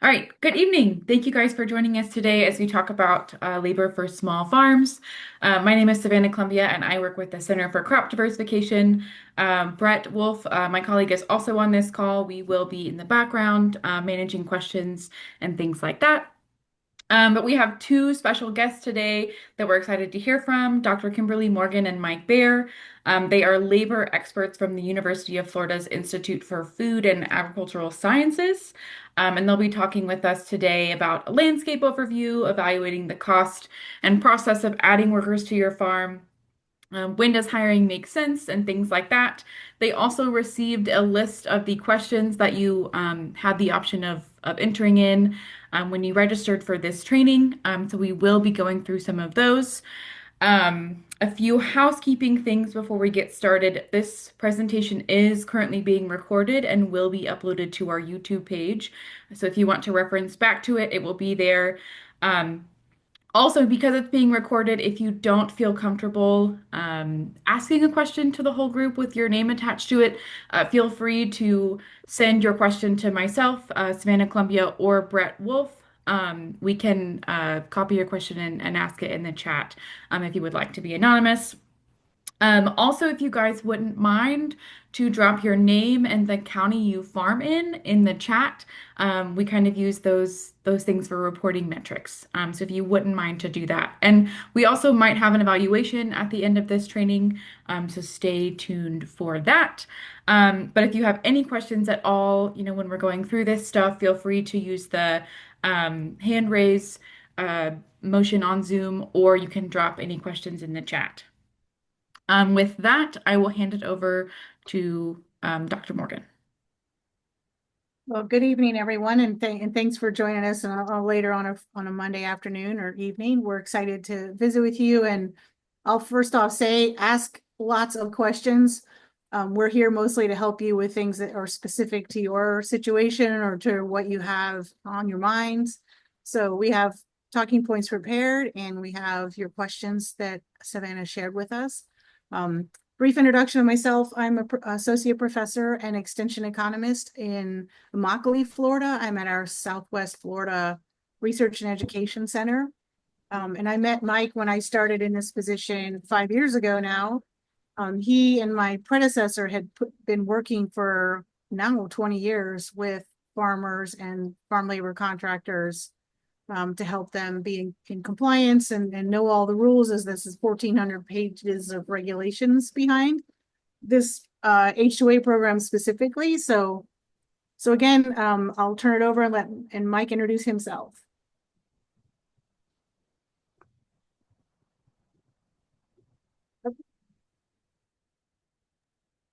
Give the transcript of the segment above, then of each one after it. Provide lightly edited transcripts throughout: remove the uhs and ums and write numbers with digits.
All right, good evening. Thank you guys for joining us today as we talk about labor for small farms. My name is Savannah Columbia, and I work with the Center for Crop Diversification. Brett Wolf, my colleague, is also on this call. We will be in the background managing questions and things like that. But we have two special guests today that we're excited to hear from, Dr. Kimberly Morgan and Mike Baer. They are labor experts from the University of Florida's Institute for Food and Agricultural Sciences. And they'll be talking with us today about a landscape overview, evaluating the cost and process of adding workers to your farm, when does hiring make sense, and things like that. They also received a list of the questions that you had the option of entering in when you registered for this training. So we will be going through some of those. A few housekeeping things before we get started. This presentation is currently being recorded and will be uploaded to our YouTube page. So if you want to reference back to it, it will be there. Um, Also, because it's being recorded, if you don't feel comfortable asking a question to the whole group with your name attached to it, feel free to send your question to myself, Savannah Columbia, or Brett Wolf. We can copy your question and ask it in the chat if you would like to be anonymous. Also, if you guys wouldn't mind to drop your name and the county you farm in the chat, we kind of use those things for reporting metrics. So if you wouldn't mind to do that, and we also might have an evaluation at the end of this training, so stay tuned for that. But if you have any questions at all, when we're going through this stuff, feel free to use the hand raise motion on Zoom, or you can drop any questions in the chat. With that, I will hand it over to Dr. Morgan. Well, good evening, everyone, and thanks for joining us later on a Monday afternoon or evening. We're excited to visit with you, and I'll first off say, ask lots of questions. We're here mostly to help you with things that are specific to your situation or to what you have on your minds. So we have talking points prepared, and we have your questions that Savannah shared with us. Brief introduction of myself. I'm an associate professor and extension economist in Immokalee, Florida. I'm at our Southwest Florida Research and Education Center. And I met Mike when I started in this position 5 years ago now. He and my predecessor had been working for now 20 years with farmers and farm labor contractors to help them be in compliance and know all the rules, as this is 1,400 pages of regulations behind this H2A program specifically. So again, I'll turn it over and let Mike introduce himself.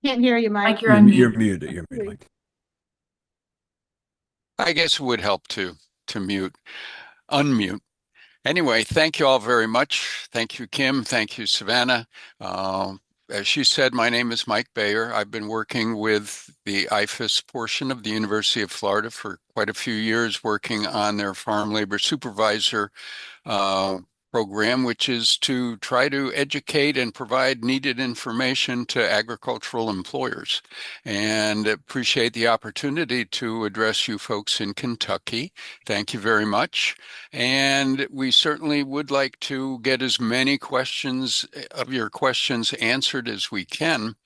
Can't hear you, Mike. Mike, you're on You're mute. muted. You're muted, Mike. I guess it would help to unmute. Anyway, thank you all very much. Thank you, Kim. Thank you, Savannah. As she said, my name is Mike Baer. I've been working with the IFAS portion of the University of Florida for quite a few years, working on their farm labor supervisor program, which is to try to educate and provide needed information to agricultural employers. And appreciate the opportunity to address you folks in Kentucky. Thank you very much. And we certainly would like to get as many of your questions answered as we can.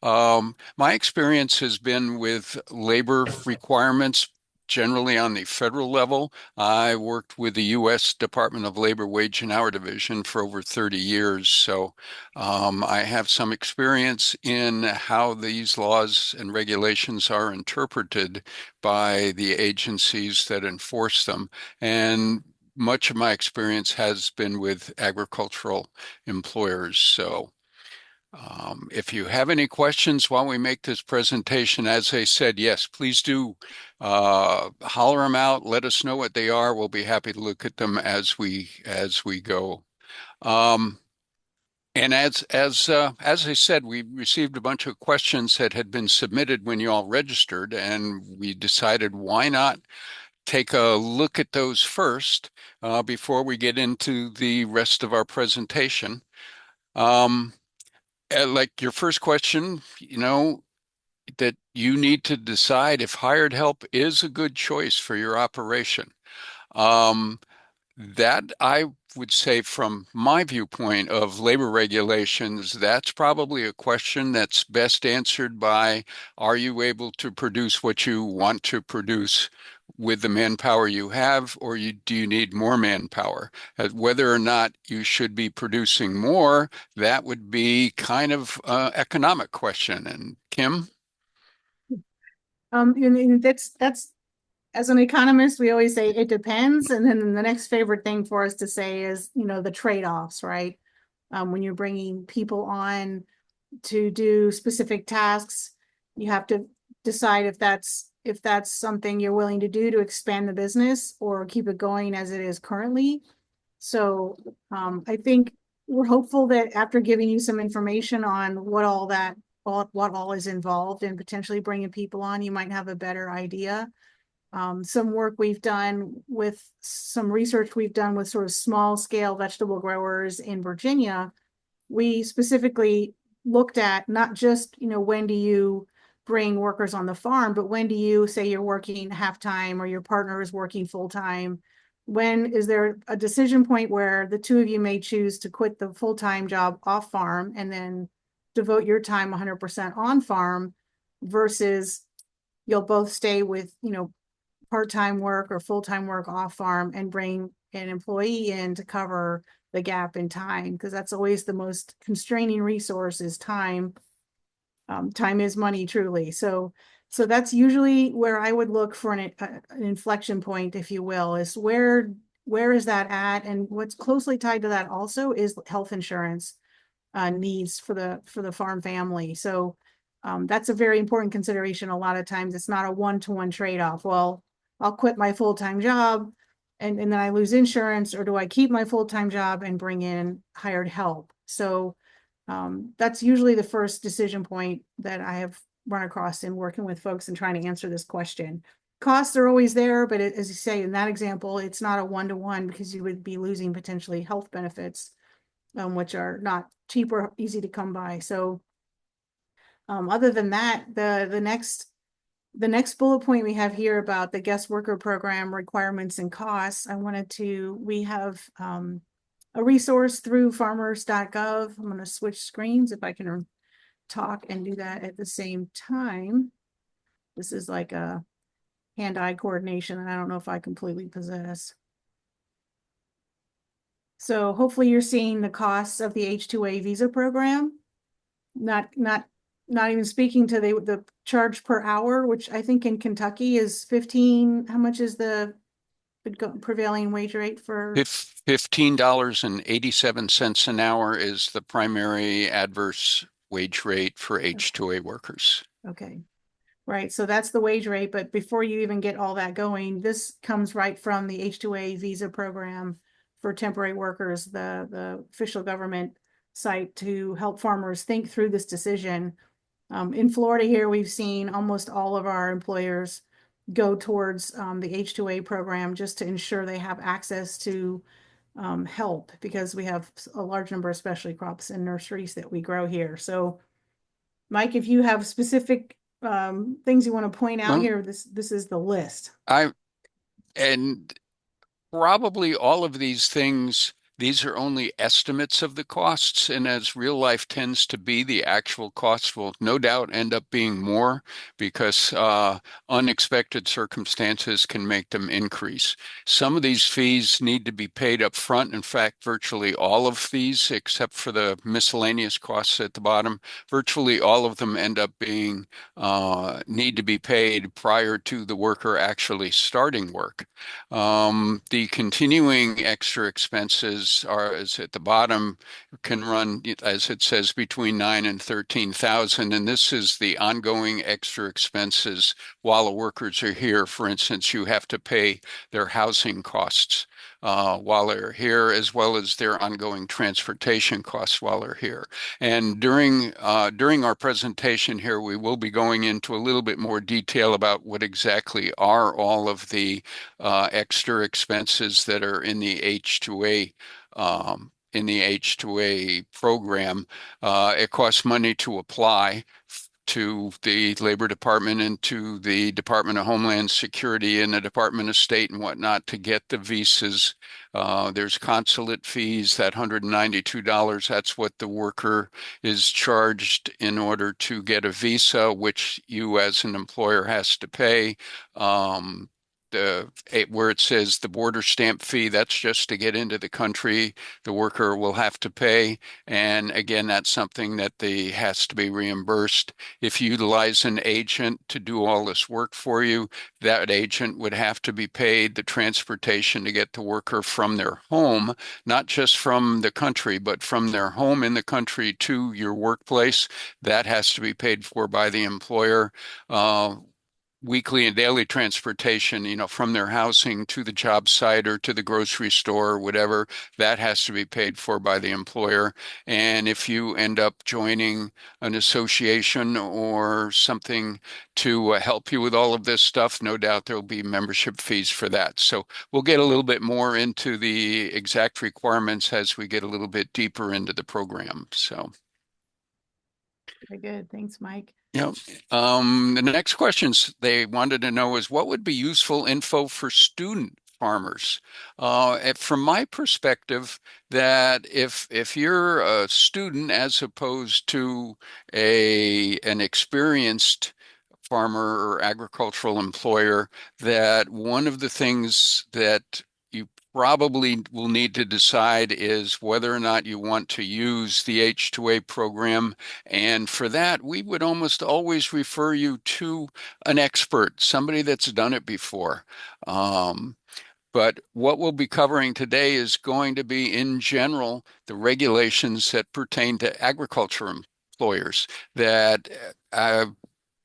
My experience has been with labor requirements generally on the federal level. I worked with the U.S. Department of Labor Wage and Hour Division for over 30 years. So I have some experience in how these laws and regulations are interpreted by the agencies that enforce them. And much of my experience has been with agricultural employers. So if you have any questions while we make this presentation, as I said, yes, please do holler them out. Let us know what they are. We'll be happy to look at them as we go. And as I said, we received a bunch of questions that had been submitted when you all registered, and we decided why not take a look at those first before we get into the rest of our presentation. Like your first question, that you need to decide if hired help is a good choice for your operation. Um, that I would say, from my viewpoint of labor regulations, that's probably a question that's best answered by, are you able to produce what you want to produce with the manpower you have, or do you need more manpower? Whether or not you should be producing more, that would be kind of economic question. And Kim? And that's as an economist, we always say it depends. And then the next favorite thing for us to say is, the trade-offs, right? When you're bringing people on to do specific tasks, you have to decide if that's something you're willing to do to expand the business or keep it going as it is currently. So I think we're hopeful that after giving you some information on what all is involved in potentially bringing people on, you might have a better idea. Some work we've done with some research we've done with sort of small scale vegetable growers in Virginia, we specifically looked at not just, when do you bring workers on the farm, but when do you say you're working half-time or your partner is working full-time? When is there a decision point where the two of you may choose to quit the full-time job off farm and then devote your time 100% on farm versus you'll both stay with, part-time work or full-time work off farm and bring an employee in to cover the gap in time, because that's always the most constraining resource is time. Time is money, truly. So that's usually where I would look for an inflection point, if you will, is where is that at? And what's closely tied to that also is health insurance needs for the farm family. So that's a very important consideration. A lot of times it's not a one-to-one trade-off. Well, I'll quit my full-time job and then I lose insurance, or do I keep my full-time job and bring in hired help? So that's usually the first decision point that I have run across in working with folks and trying to answer this question. Costs are always there, but as you say, in that example, it's not a one-to-one because you would be losing potentially health benefits, which are not cheap or easy to come by. So other than that, the next bullet point we have here about the guest worker program requirements and costs, we have a resource through farmers.gov. I'm going to switch screens if I can talk and do that at the same time. This is like a hand-eye coordination, and I don't know if I completely possess. So hopefully you're seeing the costs of the H-2A visa program, not even speaking to the charge per hour, which I think in Kentucky is 15. How much is the prevailing wage rate for? $15.87 an hour is the primary adverse wage rate for H-2A workers. Okay. Right. So that's the wage rate. But before you even get all that going, this comes right from the H-2A visa program for temporary workers, the official government site to help farmers think through this decision. In Florida here, we've seen almost all of our employers go towards the H-2A program just to ensure they have access to help, because we have a large number of specialty crops and nurseries that we grow here. So Mike, if you have specific things you want to point out Well, here, this is the list. and probably all of these things, these are only estimates of the costs, and as real life tends to be, the actual costs will no doubt end up being more because unexpected circumstances can make them increase. Some of these fees need to be paid up front. In fact, virtually all of these, except for the miscellaneous costs at the bottom, virtually all of them end up being need to be paid prior to the worker actually starting work. The continuing extra expenses are, as at the bottom, can run, as it says, between 9 and 13,000, and this is the ongoing extra expenses while the workers are here. For instance, you have to pay their housing costs while they're here, as well as their ongoing transportation costs while they're here. And during our presentation here, we will be going into a little bit more detail about what exactly are all of the extra expenses that are in the H-2A program. It costs money to apply to the Labor Department and to the Department of Homeland Security and the Department of State and whatnot to get the visas. There's consulate fees, that $192, that's what the worker is charged in order to get a visa, which you as an employer has to pay. Where it says the border stamp fee, that's just to get into the country. The worker will have to pay. And again, that's something that has to be reimbursed. If you utilize an agent to do all this work for you, that agent would have to be paid the transportation to get the worker from their home, not just from the country, but from their home in the country to your workplace. That has to be paid for by the employer. Weekly and daily transportation, from their housing to the job site or to the grocery store or whatever, that has to be paid for by the employer. And if you end up joining an association or something to help you with all of this stuff, no doubt there'll be membership fees for that. So we'll get a little bit more into the exact requirements as we get a little bit deeper into the program. So. Very good. Thanks, Mike. Yep. The next questions they wanted to know is what would be useful info for student farmers? From my perspective, that if you're a student as opposed to an experienced farmer or agricultural employer, that one of the things that you probably will need to decide is whether or not you want to use the H-2A program. And for that, we would almost always refer you to an expert, somebody that's done it before. But what we'll be covering today is going to be, in general, the regulations that pertain to agriculture employers that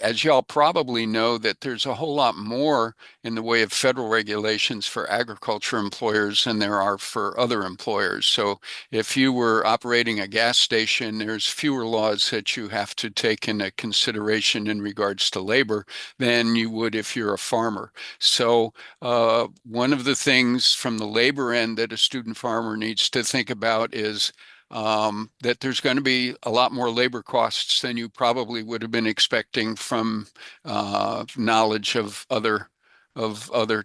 as y'all probably know, that there's a whole lot more in the way of federal regulations for agriculture employers than there are for other employers. So if you were operating a gas station, there's fewer laws that you have to take into consideration in regards to labor than you would if you're a farmer. So one of the things from the labor end that a student farmer needs to think about is that there's going to be a lot more labor costs than you probably would have been expecting from knowledge of other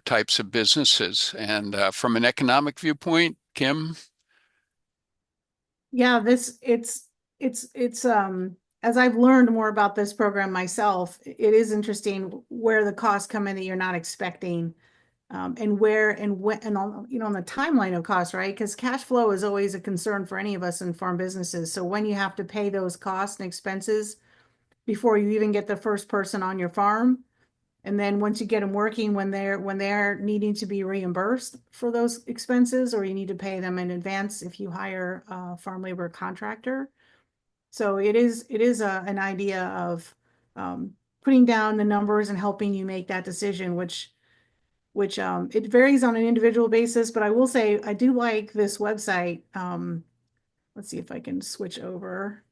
types of businesses. And from an economic viewpoint, Kim? Yeah, as I've learned more about this program myself, it is interesting where the costs come in that you're not expecting. And where and when and on the timeline of costs, right? Because cash flow is always a concern for any of us in farm businesses. So when you have to pay those costs and expenses before you even get the first person on your farm, and then once you get them working, when they're needing to be reimbursed for those expenses, or you need to pay them in advance if you hire a farm labor contractor. So it is an idea of putting down the numbers and helping you make that decision, which it varies on an individual basis, but I will say I do like this website. Let's see if I can switch over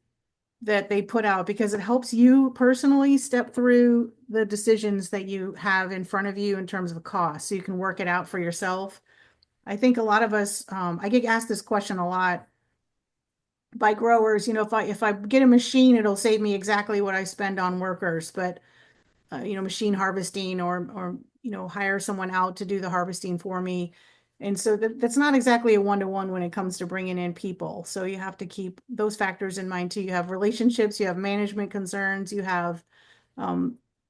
that they put out, because it helps you personally step through the decisions that you have in front of you in terms of cost, so you can work it out for yourself. I think a lot of us, I get asked this question a lot by growers. If I get a machine, it'll save me exactly what I spend on workers, but machine harvesting, or hire someone out to do the harvesting for me. And so that's not exactly a one-to-one when it comes to bringing in people. So you have to keep those factors in mind too. You have relationships, you have management concerns, you have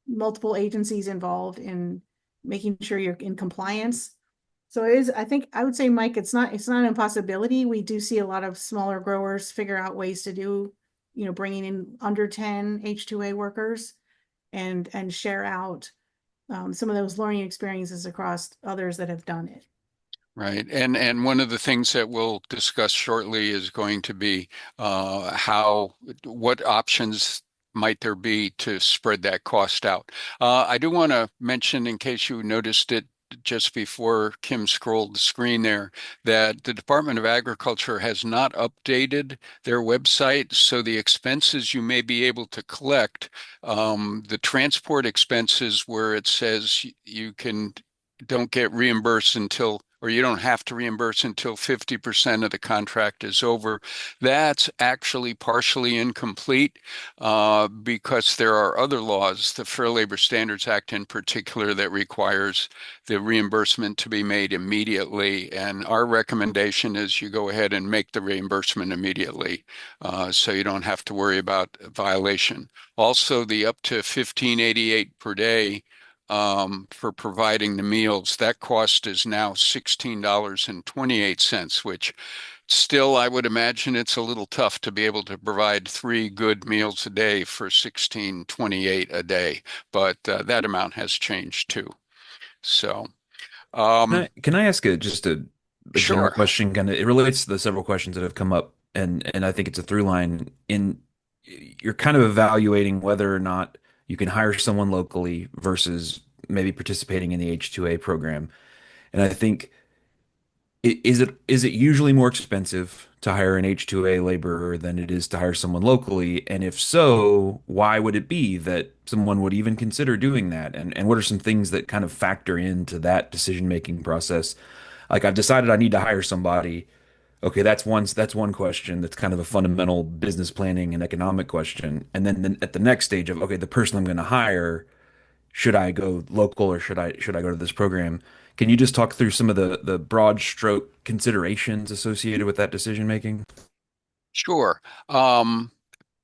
multiple agencies involved in making sure you're in compliance. So I think I would say, Mike, it's not an impossibility. We do see a lot of smaller growers figure out ways to do, bringing in under 10 H-2A workers and share out some of those learning experiences across others that have done it. Right. And one of the things that we'll discuss shortly is going to be what options might there be to spread that cost out. I do want to mention, in case you noticed it just before Kim scrolled the screen there, that the Department of Agriculture has not updated their website. So the expenses you may be able to collect, the transport expenses where it says you don't get reimbursed until or you don't have to reimburse until 50% of the contract is over. That's actually partially incomplete because there are other laws, the Fair Labor Standards Act in particular, that requires the reimbursement to be made immediately. And our recommendation is you go ahead and make the reimbursement immediately so you don't have to worry about violation. Also, the up to 1588 per day for providing the meals, that cost is now $16.28, which still I would imagine it's a little tough to be able to provide three good meals a day for 16.28 a day, but that amount has changed too. So, um, Can I ask a general sure. question? Kind of, it relates to the several questions that have come up, and I think it's a through line in you're kind of evaluating whether or not you can hire someone locally versus maybe participating in the H-2A program. And I think is it usually more expensive to hire an H-2A laborer than it is to hire someone locally? And if so, why would it be that someone would even consider doing that? And what are some things that kind of factor into that decision-making process? Like I've decided I need to hire somebody. Okay, that's one question that's kind of a fundamental business planning and economic question. And then at the next stage of okay, the person I'm going to hire, should I go local or should I go to this program? Can you just talk through some of the broad stroke considerations associated with that decision making? Sure.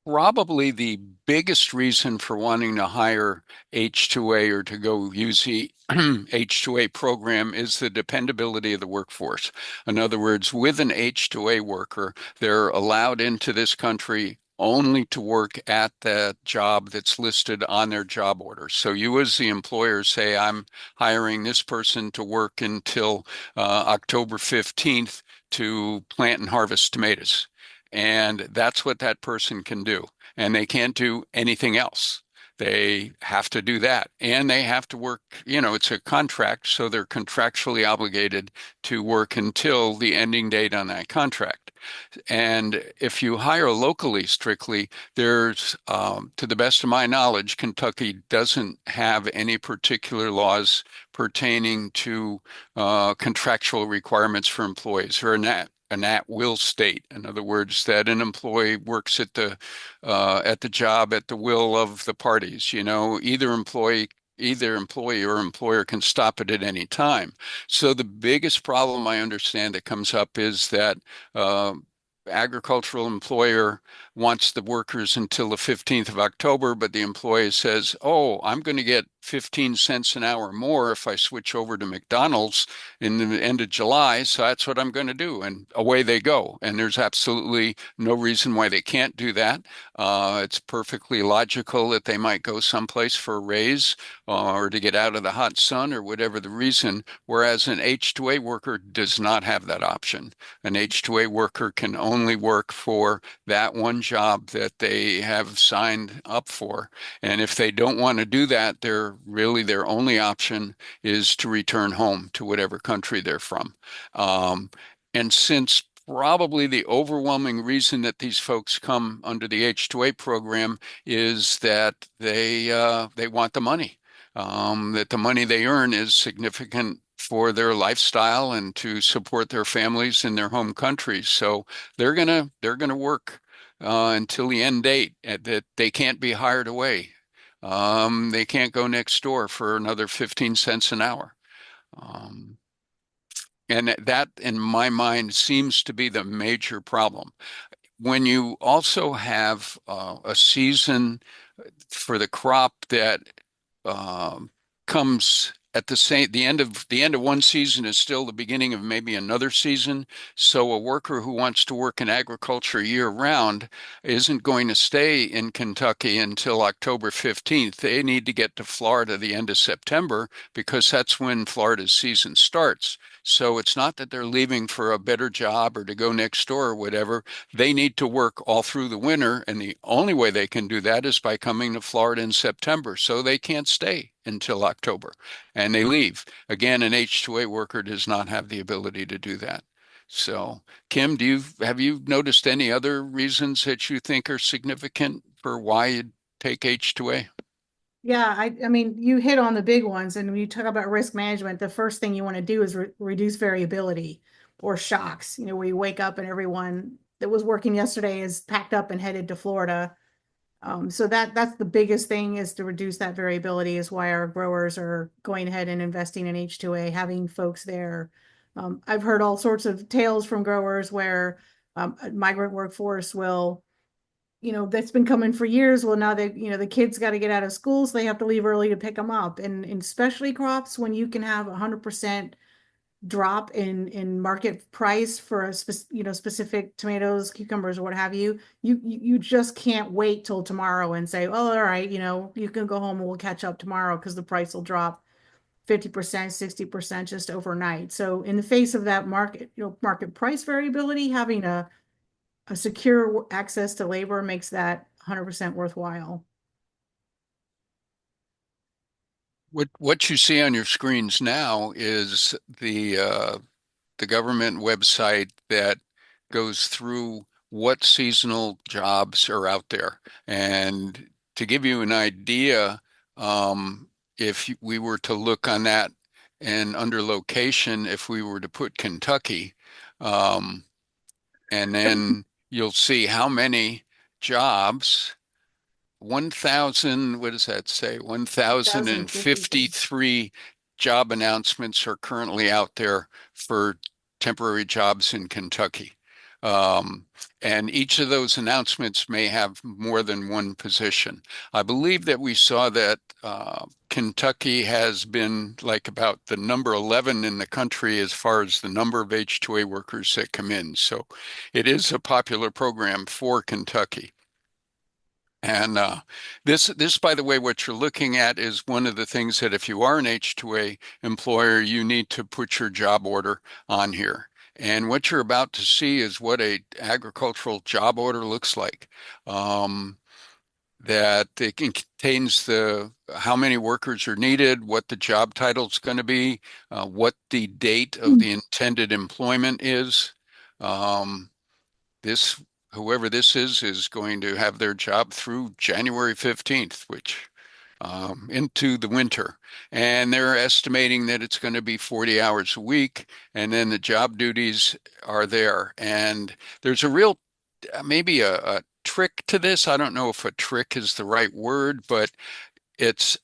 Probably the biggest reason for wanting to hire H2A or to go use the H2A program is the dependability of the workforce. In other words, with an H2A worker, they're allowed into this country only to work at the job that's listed on their job order. So you as the employer say, I'm hiring this person to work until October 15th to plant and harvest tomatoes. And that's what that person can do. And they can't do anything else. They have to do that. And they have to work, it's a contract, so they're contractually obligated to work until the ending date on that contract. And if you hire locally strictly, to the best of my knowledge, Kentucky doesn't have any particular laws pertaining to contractual requirements for employees or an at-will state. In other words, that an employee works at the job at the will of the parties. Either employee or employer can stop it at any time. So the biggest problem I understand that comes up is that uh, agricultural employer wants the workers until the 15th of October, but the employee says, oh, I'm going to get 15 cents an hour more if I switch over to McDonald's in the end of July. So that's what I'm going to do. And away they go. And there's absolutely no reason why they can't do that. It's perfectly logical that they might go someplace for a raise or to get out of the hot sun or whatever the reason, whereas an H-2A worker does not have that option. An H-2A worker can only work for that one job that they have signed up for. And if they don't want to do that, their only option is to return home to whatever country they're from. Um, and since probably the overwhelming reason that these folks come under the H-2A program is that they want the money. That the money they earn is significant for their lifestyle and to support their families in their home countries. So they're gonna work until the end date. That they can't be hired away. They can't go next door for another 15 cents an hour. Um, and that, in my mind, seems to be the major problem. When you also have a season for the crop that um, comes at the end of one season is still the beginning of maybe another season. So a worker who wants to work in agriculture year round isn't going to stay in Kentucky until October 15th. They need to get to Florida the end of September because that's when Florida's season starts. So it's not that they're leaving for a better job or to go next door or whatever. They need to work all through the winter, and the only way they can do that is by coming to Florida in September. So they can't stay until October, and they leave. Again, an H-2A worker does not have the ability to do that. So, Kim, have you noticed any other reasons that you think are significant for why you take H-2A? Yeah, I mean, you hit on the big ones, and when you talk about risk management, the first thing you want to do is reduce variability or shocks, where you wake up and everyone that was working yesterday is packed up and headed to Florida. So that's the biggest thing, is to reduce that variability, is why our growers are going ahead and investing in H2A, having folks there. I've heard all sorts of tales from growers where a migrant workforce will, that's been coming for years. Well, now the kids got to get out of school, so they have to leave early to pick them up. And in specialty crops, when you can have 100% drop in market price for specific tomatoes, cucumbers, or what have you, you just can't wait till tomorrow and say, oh, all right, you can go home and we'll catch up tomorrow, because the price will drop 50%, 60% just overnight. So in the face of that market price variability, having a secure access to labor makes that 100% worthwhile. What you see on your screens now is the government website that goes through what seasonal jobs are out there. And to give you an idea, if we were to look on that and under location, if we were to put Kentucky, um, and then you'll see how many jobs. 1,000, what does that say? 1,053. 1,053 job announcements are currently out there for temporary jobs in Kentucky. Um, and each of those announcements may have more than one position. I believe that we saw that Kentucky has been like about the number 11 in the country as far as the number of H-2A workers that come in. So it is a popular program for Kentucky. And this, by the way, what you're looking at is one of the things that if you are an H-2A employer, you need to put your job order on here. And what you're about to see is what a agricultural job order looks like. That it contains the how many workers are needed, what the job title is going to be, what the date of the intended employment is. Um, this Whoever this is going to have their job through January 15th, which into the winter. And they're estimating that it's going to be 40 hours a week. And then the job duties are there. And there's a real, maybe a trick to this. I don't know if a trick is the right word, but it's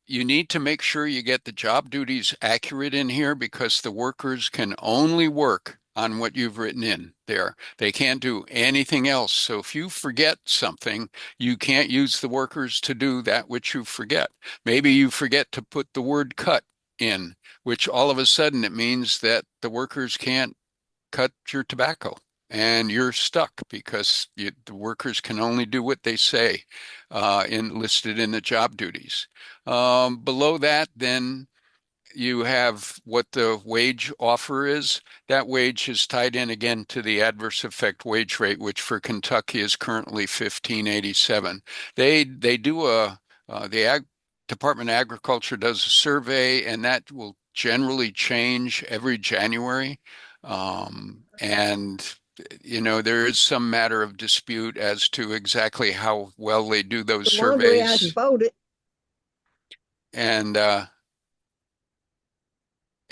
you need to make sure you get the job duties accurate in here, because the workers can only work on what you've written in there. They can't do anything else. So if you forget something, you can't use the workers to do that which you forget. Maybe you forget to put the word cut in, which all of a sudden it means that the workers can't cut your tobacco, and you're stuck because the workers can only do what they say listed in the job duties. Below that, then you have what the wage offer is. That wage is tied in again to the adverse effect wage rate, which for Kentucky is currently 15.87. They do the Department of Agriculture does a survey, and that will generally change every January. And there is some matter of dispute as to exactly how well they do those The longer he hasn't surveys. voted. And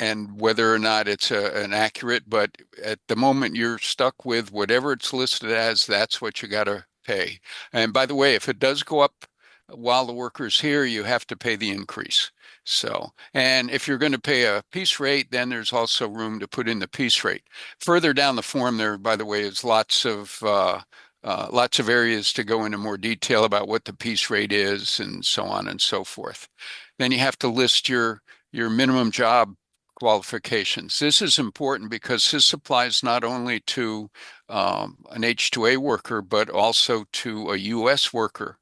and whether or not it's an accurate, but at the moment you're stuck with whatever it's listed as, that's what you got to pay. And by the way, if it does go up while the worker's here, you have to pay the increase. So, and if you're going to pay a piece rate, then there's also room to put in the piece rate. Further down the form there, by the way, is lots of areas to go into more detail about what the piece rate is and so on and so forth. Then you have to list your minimum job qualifications. This is important because this applies not only to an H-2A worker, but also to a U.S. worker.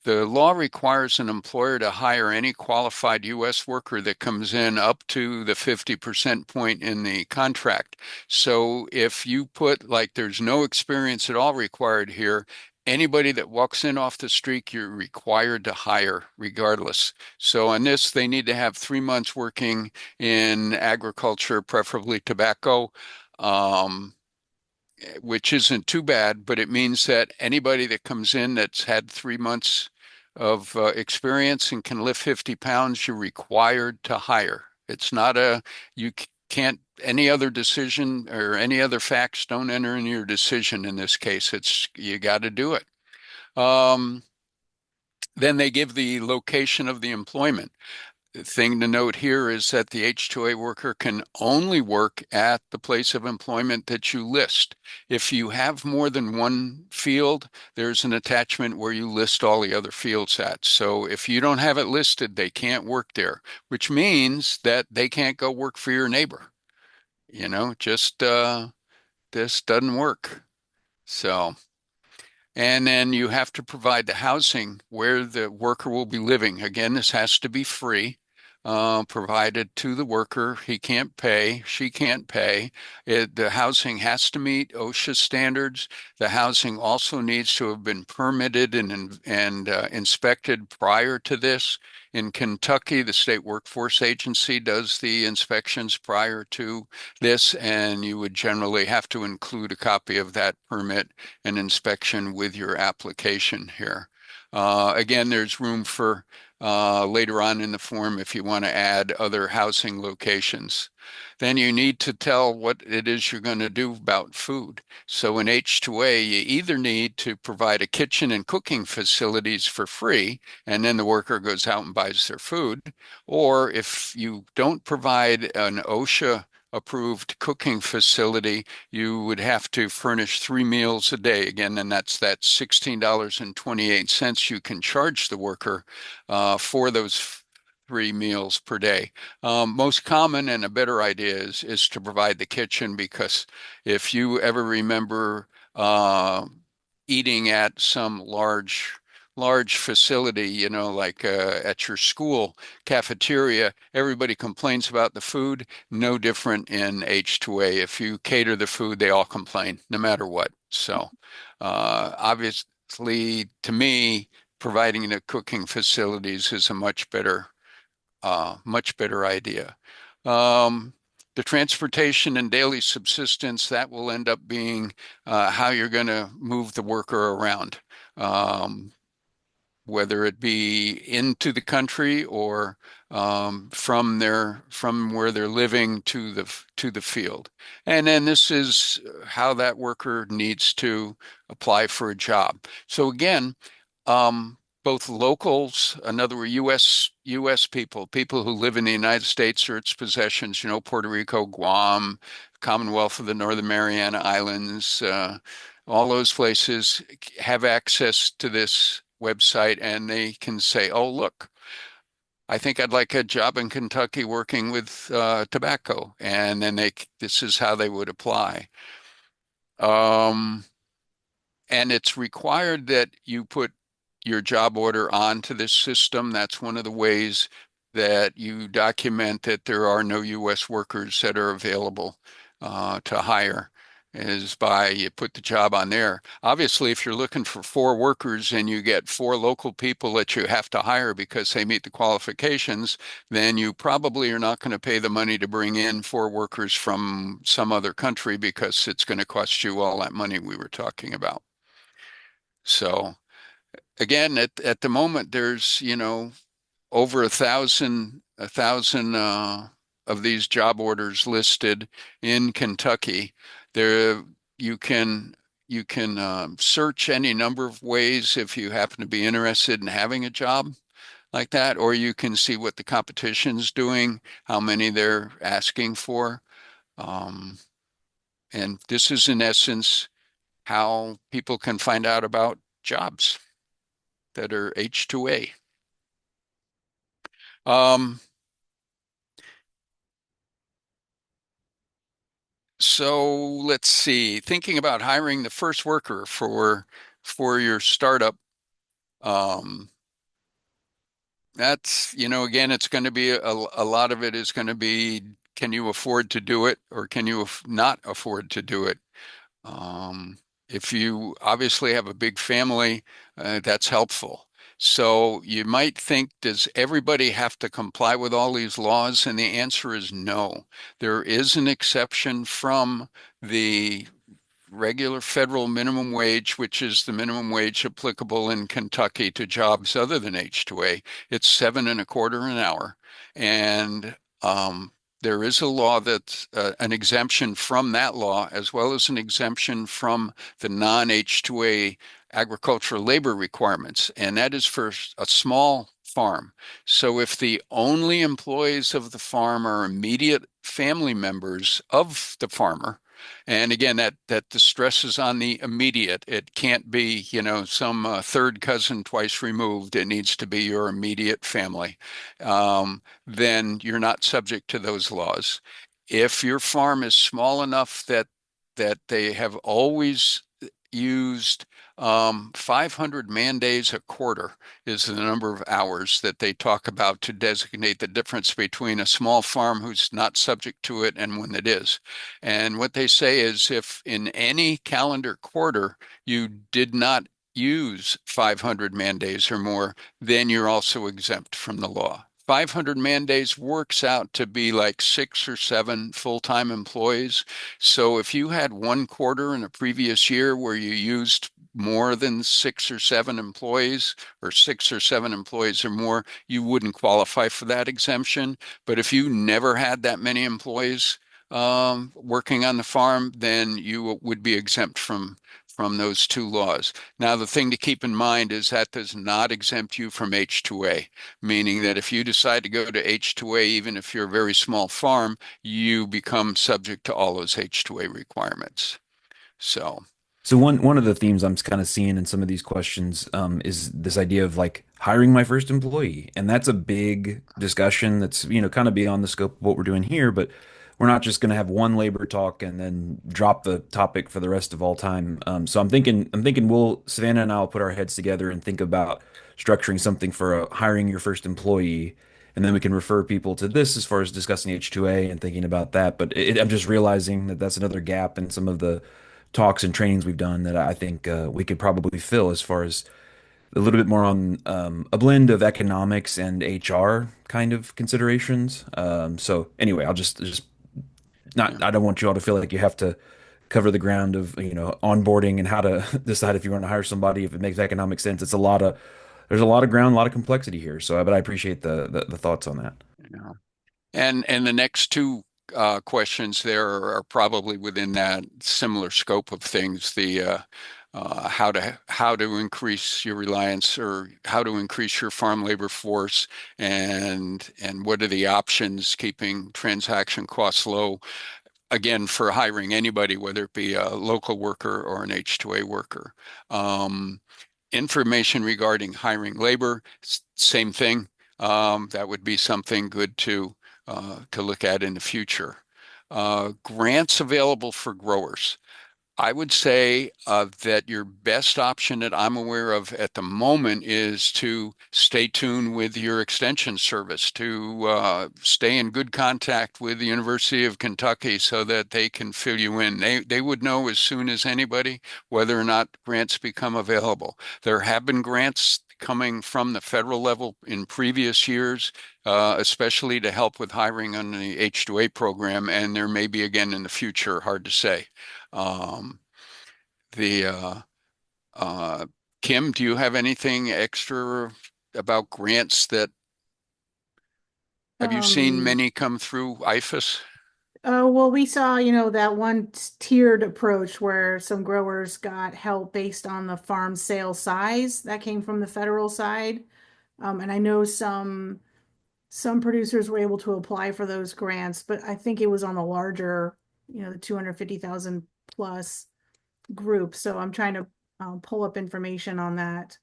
The law requires an employer to hire any qualified U.S. worker that comes in up to the 50% point in the contract. So if you put like there's no experience at all required here, anybody that walks in off the street, you're required to hire regardless. So on this, they need to have 3 months working in agriculture, preferably tobacco. Which isn't too bad, but it means that anybody that comes in that's had 3 months of experience and can lift 50 pounds, you're required to hire. It's not a, you can't, any other decision or any other facts don't enter in your decision in this case. It's, you got to do it. Um, then they give the location of the employment. The thing to note here is that the H-2A worker can only work at the place of employment that you list. If you have more than one field, there's an attachment where you list all the other fields at. So if you don't have it listed, they can't work there, which means that they can't go work for your neighbor. You know, just this doesn't work. So. And then you have to provide the housing where the worker will be living. Again, this has to be free, provided to the worker. He can't pay, she can't pay. The housing has to meet OSHA standards. The housing also needs to have been permitted and inspected prior to this. In Kentucky, the state workforce agency does the inspections prior to this, and you would generally have to include a copy of that permit and inspection with your application here. Again, there's room for later on in the form if you want to add other housing locations. Then you need to tell what it is you're going to do about food. So in H2A, you either need to provide a kitchen and cooking facilities for free, and then the worker goes out and buys their food. Or if you don't provide an OSHA approved cooking facility, you would have to furnish 3 meals a day. Again, and that's that $16.28 you can charge the worker for those 3 meals per day. Most common and a better idea is to provide the kitchen, because if you ever remember eating at some large facility, you know, like at your school cafeteria, everybody complains about the food. No different in H2A. If you cater the food, they all complain, no matter what. So, obviously, to me, providing the cooking facilities is a much better idea. The transportation and daily subsistence, that will end up being how you're going to move the worker around. Whether it be into the country or from where they're living to the field. And then this is how that worker needs to apply for a job. So again, both locals, in other words, U.S. people who live in the United States or its possessions, you know, Puerto Rico, Guam, Commonwealth of the Northern Mariana Islands, all those places have access to this website, and they can say, oh, look, I think I'd like a job in Kentucky working with tobacco. And then this is how they would apply. And it's required that you put your job order onto this system. That's one of the ways that you document that there are no U.S. workers that are available to hire, is by you put the job on there. Obviously, if you're looking for 4 workers and you get 4 local people that you have to hire because they meet the qualifications, then you probably are not going to pay the money to bring in 4 workers from some other country, because it's going to cost you all that money we were talking about. So again, at the moment, there's, you know, over a thousand of these job orders listed in Kentucky. There you can search any number of ways if you happen to be interested in having a job like that, or you can see what the competition's doing, how many they're asking for. Um, and this is in essence how people can find out about jobs that are H2A. So let's see, thinking about hiring the first worker for your startup, um, that's, you know, again, it's going to be a lot of it is going to be, can you afford to do it, or can you not afford to do it? Um, if you obviously have a big family, that's helpful. So you might think, does everybody have to comply with all these laws? And the answer is no. There is an exception from the regular federal minimum wage, which is the minimum wage applicable in Kentucky to jobs other than H-2A. It's 7.25 an hour. And there is a law that's an exemption from that law, as well as an exemption from the non-H-2A agricultural labor requirements, and that is for a small farm. So if the only employees of the farm are immediate family members of the farmer, and again, that the stress is on the immediate. It can't be, some third cousin twice removed. It needs to be your immediate family. Then you're not subject to those laws. If your farm is small enough that they have always used 500 man days a quarter is the number of hours that they talk about to designate the difference between a small farm who's not subject to it and one that is. And what they say is if in any calendar quarter you did not use 500 man days or more, then you're also exempt from the law. 500 man days works out to be like 6 or 7 full-time employees. So if you had one quarter in a previous year where you used more than 6 or 7 employees, or 6 or 7 employees or more, you wouldn't qualify for that exemption. But if you never had that many employees working on the farm, then you would be exempt from those two laws. Now, the thing to keep in mind is that does not exempt you from H-2A, meaning that if you decide to go to H-2A, even if you're a very small farm, you become subject to all those H-2A requirements. So one of the themes I'm kind of seeing in some of these questions is this idea of like hiring my first employee, and that's a big discussion that's kind of beyond the scope of what we're doing here. But we're not just going to have one labor talk and then drop the topic for the rest of all time. So I'm thinking we'll Savannah and I'll put our heads together and think about structuring something for hiring your first employee. And then we can refer people to this as far as discussing H2A and thinking about that. But I'm just realizing that that's another gap in some of the talks and trainings we've done that I think we could probably fill as far as a little bit more on a blend of economics and HR kind of considerations. So anyway, I'll just not, I don't want you all to feel like you have to cover the ground of, onboarding and how to decide if you want to hire somebody, if it makes economic sense. There's a lot of ground, a lot of complexity here. So, but I appreciate the thoughts on that. Yeah. And the next two questions there are probably within that similar scope of things. The how to increase your reliance or how to increase your farm labor force, and what are the options keeping transaction costs low. Again, for hiring anybody, whether it be a local worker or an H-2A worker. Information regarding hiring labor, same thing. That would be something good to look at in the future. Grants available for growers. I would say that your best option that I'm aware of at the moment is to stay tuned with your extension service, to stay in good contact with the University of Kentucky so that they can fill you in. They would know as soon as anybody whether or not grants become available. There have been grants coming from the federal level in previous years, especially to help with hiring on the H-2A program, and there may be again in the future, hard to say. The Kim, do you have anything extra about grants that have you seen Um, many come through IFAS? well, we saw, that one tiered approach where some growers got help based on the farm sale size that came from the federal side. And I know some producers were able to apply for those grants, but I think it was on the larger, the 250,000 plus group. So I'm trying to pull up information on that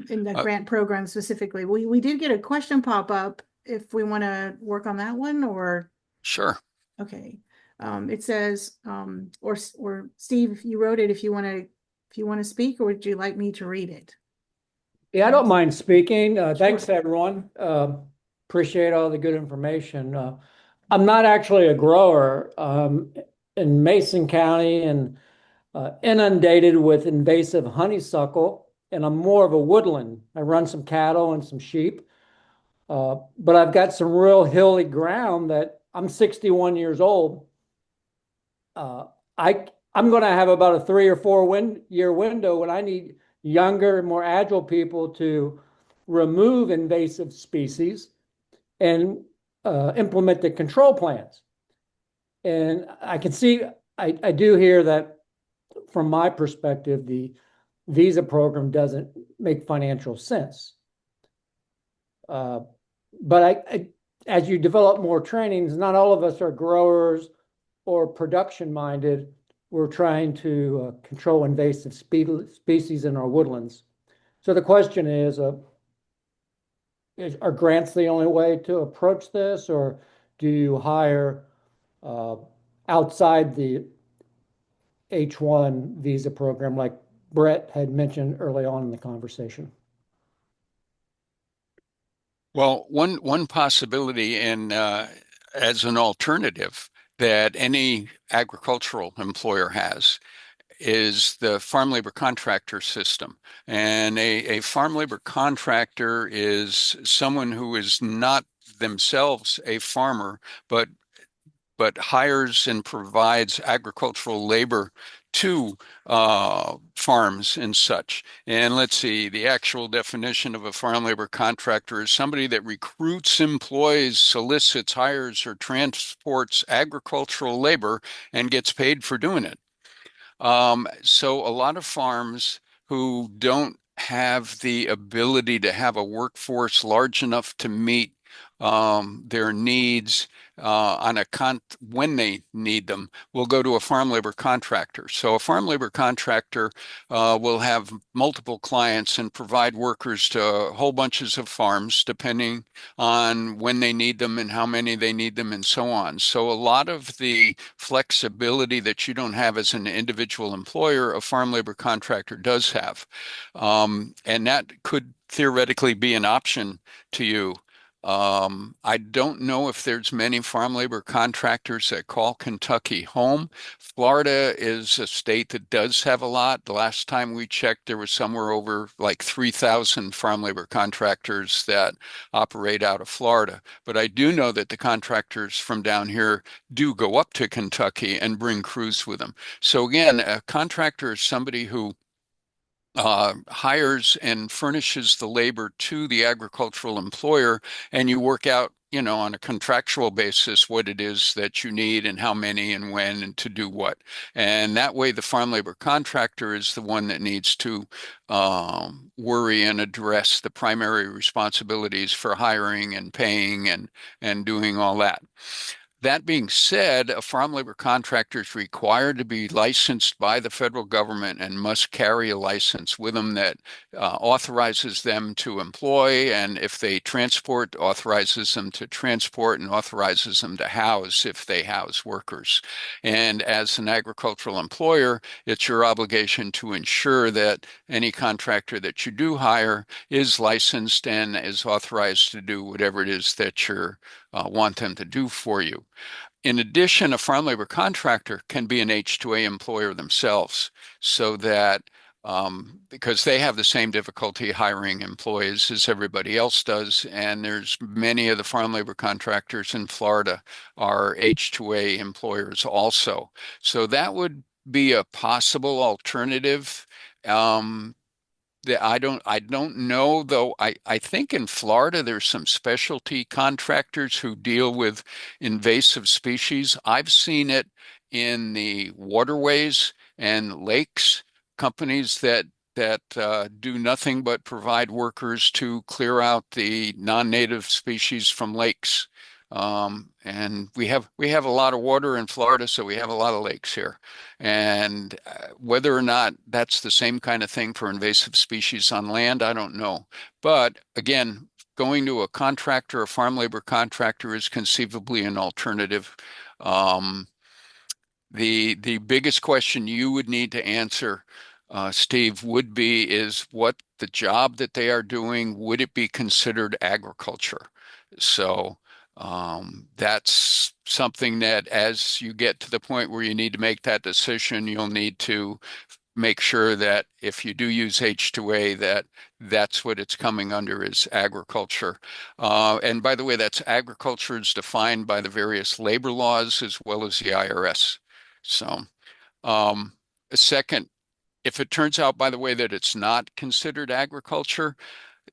in the Uh, grant program specifically. We did get a question pop up if we want to work on that one or sure. okay. It says or Steve, if you wrote it, if you want to speak, or would you like me to read it? Yeah, I don't mind speaking. Thanks, everyone. Appreciate all the good information. I'm not actually a grower in Mason County and inundated with invasive honeysuckle, and I'm more of a woodland. I run some cattle and some sheep, but I've got some real hilly ground that I'm 61 years old. I I'm going to have about a 3 or 4 year window when I need younger, more agile people to remove invasive species and implement the control plans. And I can see, I do hear that from my perspective, the visa program doesn't make financial sense. But as you develop more trainings, not all of us are growers or production minded. We're trying to control invasive species in our woodlands. So the question is, are grants the only way to approach this, or do you hire outside the H-1 visa program like Brett had mentioned early on in the conversation? Well, one possibility in as an alternative that any agricultural employer has is the farm labor contractor system. And a farm labor contractor is someone who is not themselves a farmer, but hires and provides agricultural labor to farms and such. And let's see, the actual definition of a farm labor contractor is somebody that recruits, employs, solicits, hires, or transports agricultural labor and gets paid for doing it. So a lot of farms who don't have the ability to have a workforce large enough to meet their needs when they need them will go to a farm labor contractor. So a farm labor contractor will have multiple clients and provide workers to whole bunches of farms depending on when they need them and how many they need them and so on. So a lot of the flexibility that you don't have as an individual employer, a farm labor contractor does have. And that could theoretically be an option to you. I don't know if there's many farm labor contractors that call Kentucky home. Florida is a state that does have a lot. The last time we checked, there was somewhere over like 3,000 farm labor contractors that operate out of Florida. But I do know that the contractors from down here do go up to Kentucky and bring crews with them. So again, a contractor is somebody who hires and furnishes the labor to the agricultural employer, and you work out, on a contractual basis what it is that you need and how many and when and to do what. And that way, the farm labor contractor is the one that needs to worry and address the primary responsibilities for hiring and paying and doing all that. That being said, a farm labor contractor is required to be licensed by the federal government and must carry a license with them that authorizes them to employ, and if they transport, authorizes them to transport and authorizes them to house if they house workers. And as an agricultural employer, it's your obligation to ensure that any contractor that you do hire is licensed and is authorized to do whatever it is that you want them to do for you. In addition, a farm labor contractor can be an H-2A employer themselves, so that because they have the same difficulty hiring employees as everybody else does, and there's many of the farm labor contractors in Florida are H-2A employers also. So that would be a possible alternative. I don't know though. I think in Florida there's some specialty contractors who deal with invasive species. I've seen it in the waterways and lakes, companies that do nothing but provide workers to clear out the non-native species from lakes. And we have a lot of water in Florida, so we have a lot of lakes here. And whether or not that's the same kind of thing for invasive species on land, I don't know. But again, going to a contractor, a farm labor contractor, is conceivably an alternative. The biggest question you would need to answer, Steve, would be is what the job that they are doing, would it be considered agriculture? So that's something that as you get to the point where you need to make that decision, you'll need to make sure that if you do use H2A, that's what it's coming under is agriculture. And by the way, that's agriculture is defined by the various labor laws as well as the IRS. So Second, if it turns out, by the way, that it's not considered agriculture,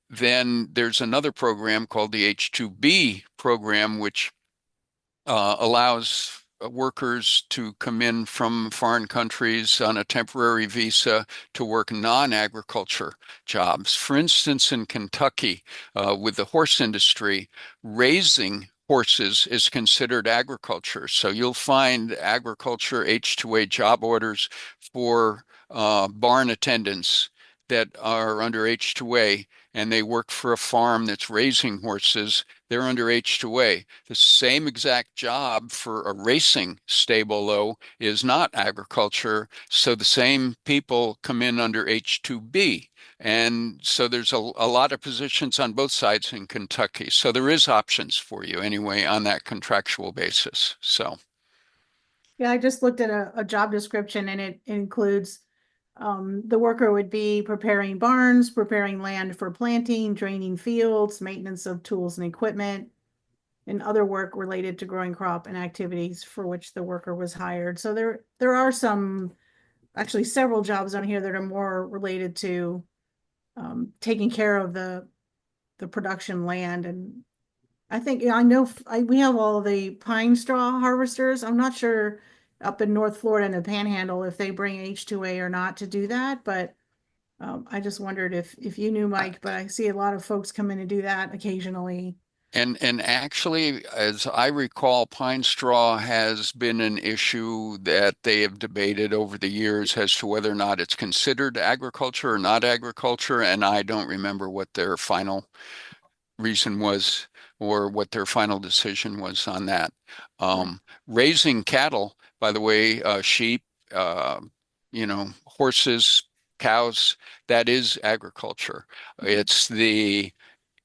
then there's another program called the H-2B program, which allows workers to come in from foreign countries on a temporary visa to work non-agriculture jobs. For instance, in Kentucky, with the horse industry, raising horses is considered agriculture. So you'll find agriculture H-2A job orders for barn attendants that are under H-2A, and they work for a farm that's raising horses. They're under H-2A. The same exact job for a racing stable, though, is not agriculture. So the same people come in under H-2B. And so there's a lot of positions on both sides in Kentucky. So there is options for you anyway on that contractual basis. So. Yeah, I just looked at a job description, and it includes the worker would be preparing barns, preparing land for planting, draining fields, maintenance of tools and equipment, and other work related to growing crop and activities for which the worker was hired. So there are actually several jobs on here that are more related to taking care of the production land. And I think, I know we have all the pine straw harvesters. I'm not sure up in North Florida in the Panhandle if they bring H-2A or not to do that, but I just wondered if you knew, Mike, but I see a lot of folks come in and do that occasionally. And actually, as I recall, pine straw has been an issue that they have debated over the years as to whether or not it's considered agriculture or not agriculture. And I don't remember what their final reason was or what their final decision was on that. Raising cattle, by the way, sheep, horses, cows, that is agriculture. It's the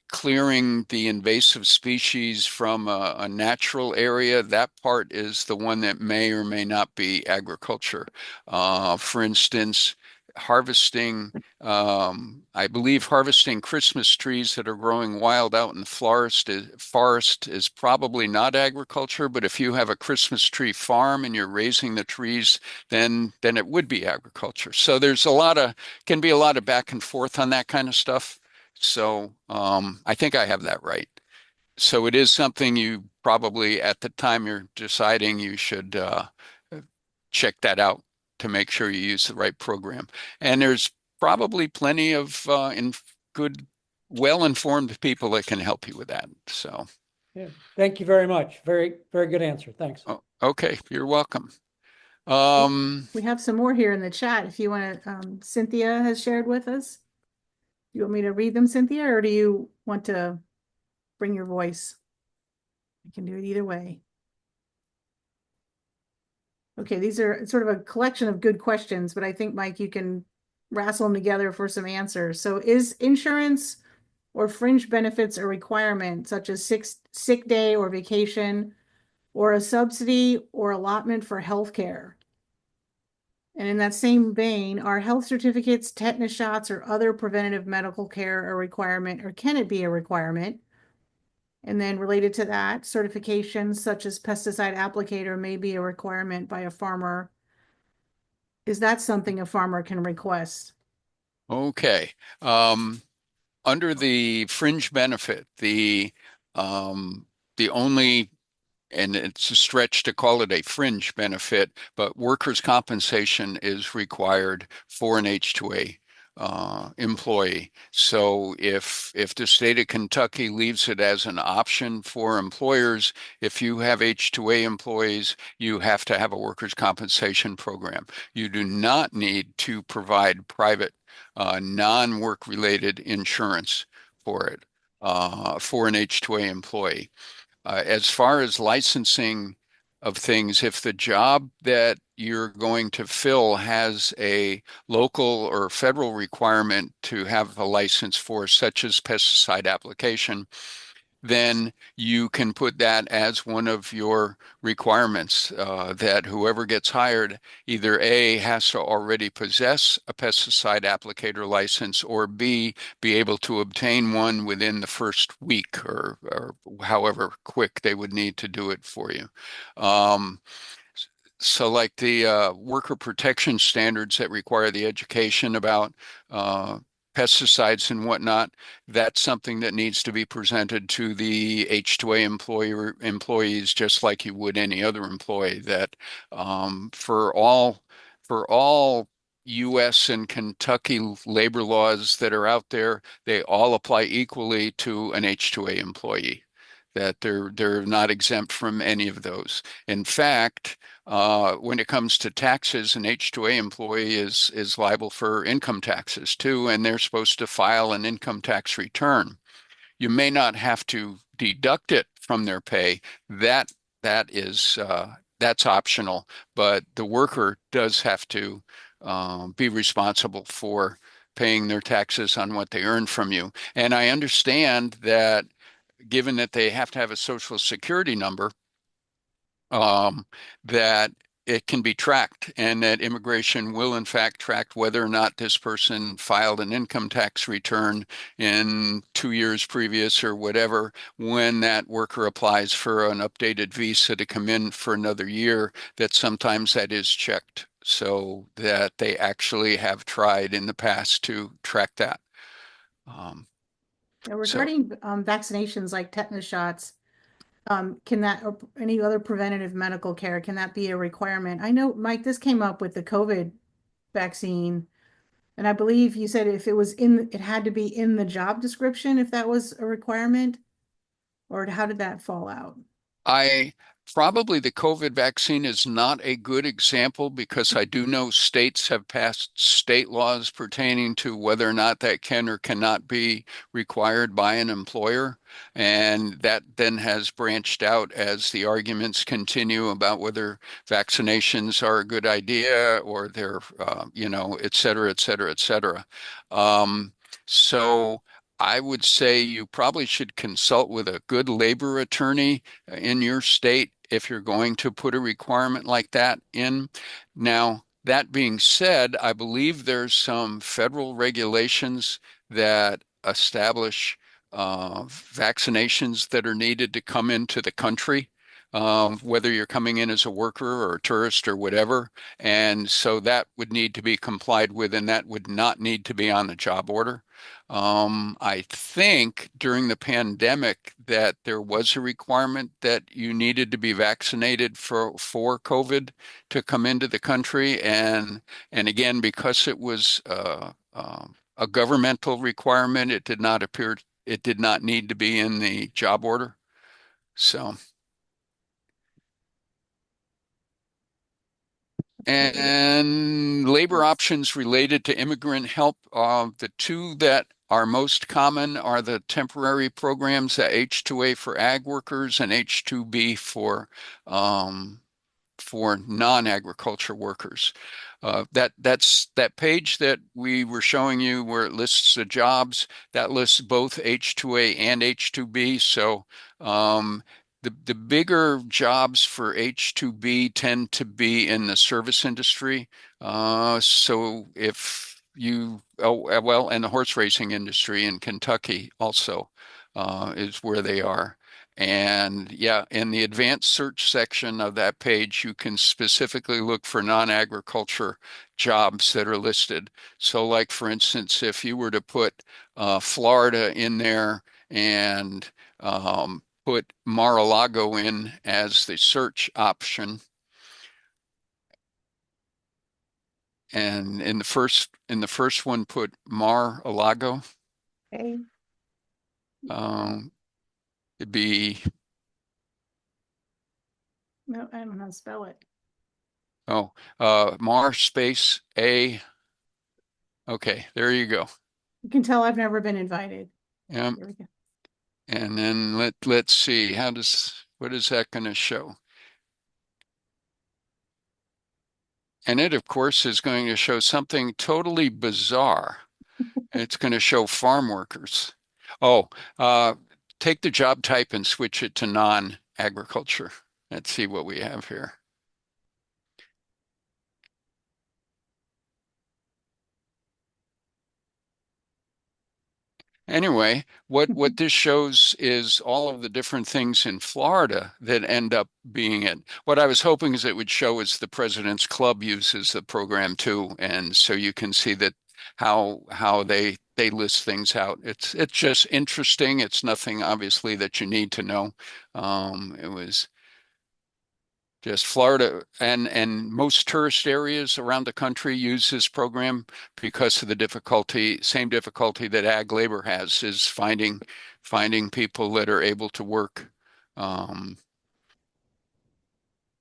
clearing the invasive species from a natural area. That part is the one that may or may not be agriculture. For instance, harvesting, I believe harvesting Christmas trees that are growing wild out in the forest is probably not agriculture, but if you have a Christmas tree farm and you're raising the trees, then it would be agriculture. So there's can be a lot of back and forth on that kind of stuff. So I think I have that right. So it is something you probably, at the time you're deciding, you should check that out to make sure you use the right program. And there's probably plenty of good, well-informed people that can help you with that. So. Yeah, thank you very much. Very, very good answer. Thanks. Oh, okay, you're welcome. We have some more here in the chat. If you want to, Cynthia has shared with us. You want me to read them, Cynthia, or do you want to bring your voice? I can do it either way. Okay, these are sort of a collection of good questions, but I think, Mike, you can wrestle them together for some answers. So is insurance or fringe benefits a requirement, such as sick day or vacation, or a subsidy or allotment for healthcare? And in that same vein, are health certificates, tetanus shots, or other preventative medical care a requirement, or can it be a requirement? And then related to that, certifications such as pesticide applicator may be a requirement by a farmer. Is that something a farmer can request? Okay. Under the fringe benefit, the only, and it's a stretch to call it a fringe benefit, but workers' compensation is required for an H-2A employee. So if the state of Kentucky leaves it as an option for employers, if you have H-2A employees, you have to have a workers' compensation program. You do not need to provide private non-work related insurance for it, for an H-2A employee. As far as licensing of things, if the job that you're going to fill has a local or federal requirement to have a license for, such as pesticide application, then you can put that as one of your requirements, that whoever gets hired either A, has to already possess a pesticide applicator license, or B, be able to obtain one within the first week, or however quick they would need to do it for you. So like the worker protection standards that require the education about pesticides and whatnot, that's something that needs to be presented to the H-2A employees, just like you would any other employee. That for all U.S. and Kentucky labor laws that are out there, they all apply equally to an H-2A employee. That they're not exempt from any of those. In fact, when it comes to taxes, an H-2A employee is liable for income taxes too, and they're supposed to file an income tax return. You may not have to deduct it from their pay. That that's optional, but the worker does have to be responsible for paying their taxes on what they earn from you. And I understand that given that they have to have a social security number, um, that it can be tracked and that immigration will in fact track whether or not this person filed an income tax return in 2 years previous or whatever when that worker applies for an updated visa to come in for another year, that sometimes that is checked so that they actually have tried in the past to track that. So Regarding vaccinations like tetanus shots, can that, or any other preventative medical care, can that be a requirement? I know, Mike, this came up with the COVID vaccine, and I believe you said if it was it had to be in the job description if that was a requirement, or how did that fall out? I probably the COVID vaccine is not a good example because I do know states have passed state laws pertaining to whether or not that can or cannot be required by an employer. And that then has branched out as the arguments continue about whether vaccinations are a good idea or they're, et cetera, et cetera, et cetera. So I would say you probably should consult with a good labor attorney in your state if you're going to put a requirement like that in. Now, that being said, I believe there's some federal regulations that establish vaccinations that are needed to come into the country, whether you're coming in as a worker or a tourist or whatever. And so that would need to be complied with, and that would not need to be on the job order. I think during the pandemic that there was a requirement that you needed to be vaccinated for COVID to come into the country, and again because it was a governmental requirement, it did not need to be in the job order. So. And labor options related to immigrant help. The two that are most common are the temporary programs, the H-2A for ag workers and H-2B for non-agriculture workers. That's that page that we were showing you where it lists the jobs, that lists both H-2A and H-2B. So the bigger jobs for H-2B tend to be in the service industry. So if you, well, and the horse racing industry in Kentucky also is where they are. And yeah, in the advanced search section of that page, you can specifically look for non-agriculture jobs that are listed. So like, for instance, if you were to put Florida in there and put Mar-a-Lago in as the search option, and in the first one put Mar-a-Lago, Okay. it'd be No, I don't know how to spell it. Mar space A. Okay, there you go. You can tell I've never been invited. Yeah. Here we go. And then let's see, what is that going to show? And it, of course, is going to show something totally bizarre. It's going to show farm workers. Oh, take the job type and switch it to non-agriculture. Let's see what we have here. anyway, what this shows is all of the different things in Florida that end up being it. What I was hoping is it would show is the President's Club uses the program too, and so you can see that how they list things out. It's just interesting. It's nothing obviously that you need to know. It was just Florida and most tourist areas around the country use this program because of the difficulty, same difficulty that ag labor has, is finding people that are able to work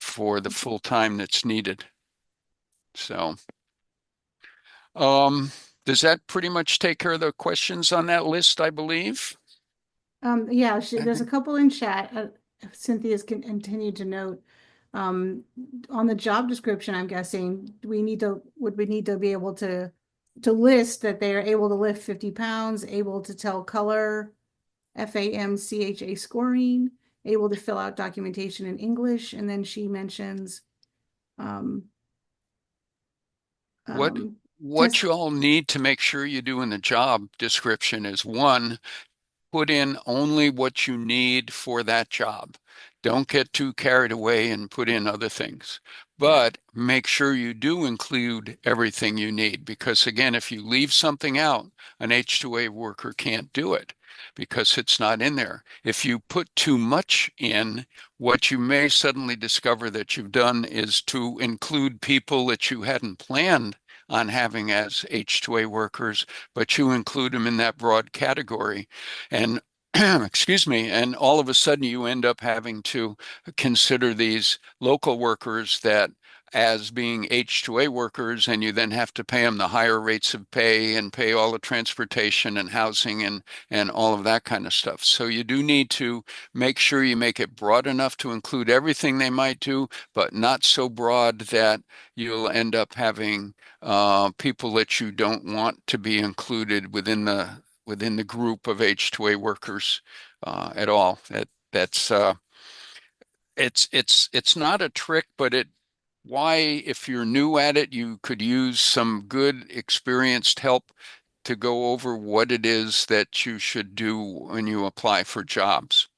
for the full time that's needed. So, does that pretty much take care of the questions on that list, I believe? Yeah, there's a couple in chat. Cynthia's continued to note. On the job description, I'm guessing would we need to be able to list that they are able to lift 50 pounds, able to tell color, FAMCHA scoring, able to fill out documentation in English, and then she mentions What um, what you all need to make sure you do in the job description is, one, put in only what you need for that job. Don't get too carried away and put in other things. But make sure you do include everything you need, because again, if you leave something out, an H2A worker can't do it because it's not in there. If you put too much in, what you may suddenly discover that you've done is to include people that you hadn't planned on having as H2A workers, but you include them in that broad category. And excuse me, and all of a sudden you end up having to consider these local workers that as being H2A workers, and you then have to pay them the higher rates of pay and pay all the transportation and housing and all of that kind of stuff. So you do need to make sure you make it broad enough to include everything they might do, but not so broad that you'll end up having people that you don't want to be included within the group of H2A workers at all. That's it's not a trick, but why, if you're new at it, you could use some good experienced help to go over what it is that you should do when you apply for jobs,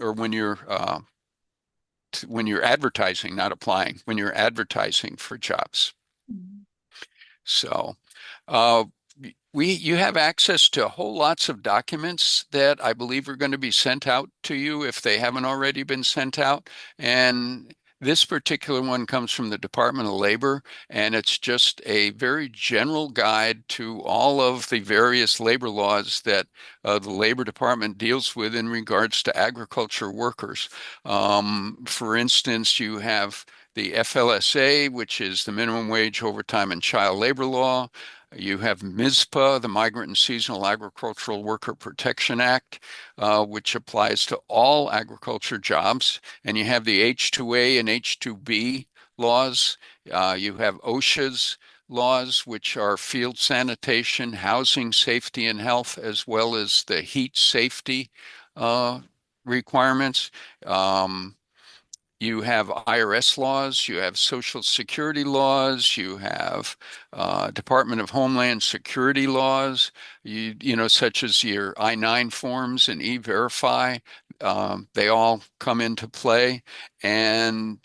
or when you're advertising, not applying, when you're advertising for jobs. So, uh, you have access to whole lots of documents that I believe are going to be sent out to you if they haven't already been sent out. And this particular one comes from the Department of Labor, and it's just a very general guide to all of the various labor laws that the Labor Department deals with in regards to agriculture workers. For instance, you have the FLSA, which is the minimum wage, overtime, and child labor law. You have MISPA, the Migrant and Seasonal Agricultural Worker Protection Act, which applies to all agriculture jobs. And you have the H2A and H2B laws. You have OSHA's laws, which are field sanitation, housing safety and health, as well as the heat safety requirements. You have IRS laws, you have Social Security laws, you have Department of Homeland Security laws, such as your I-9 forms and E-Verify. They all come into play. And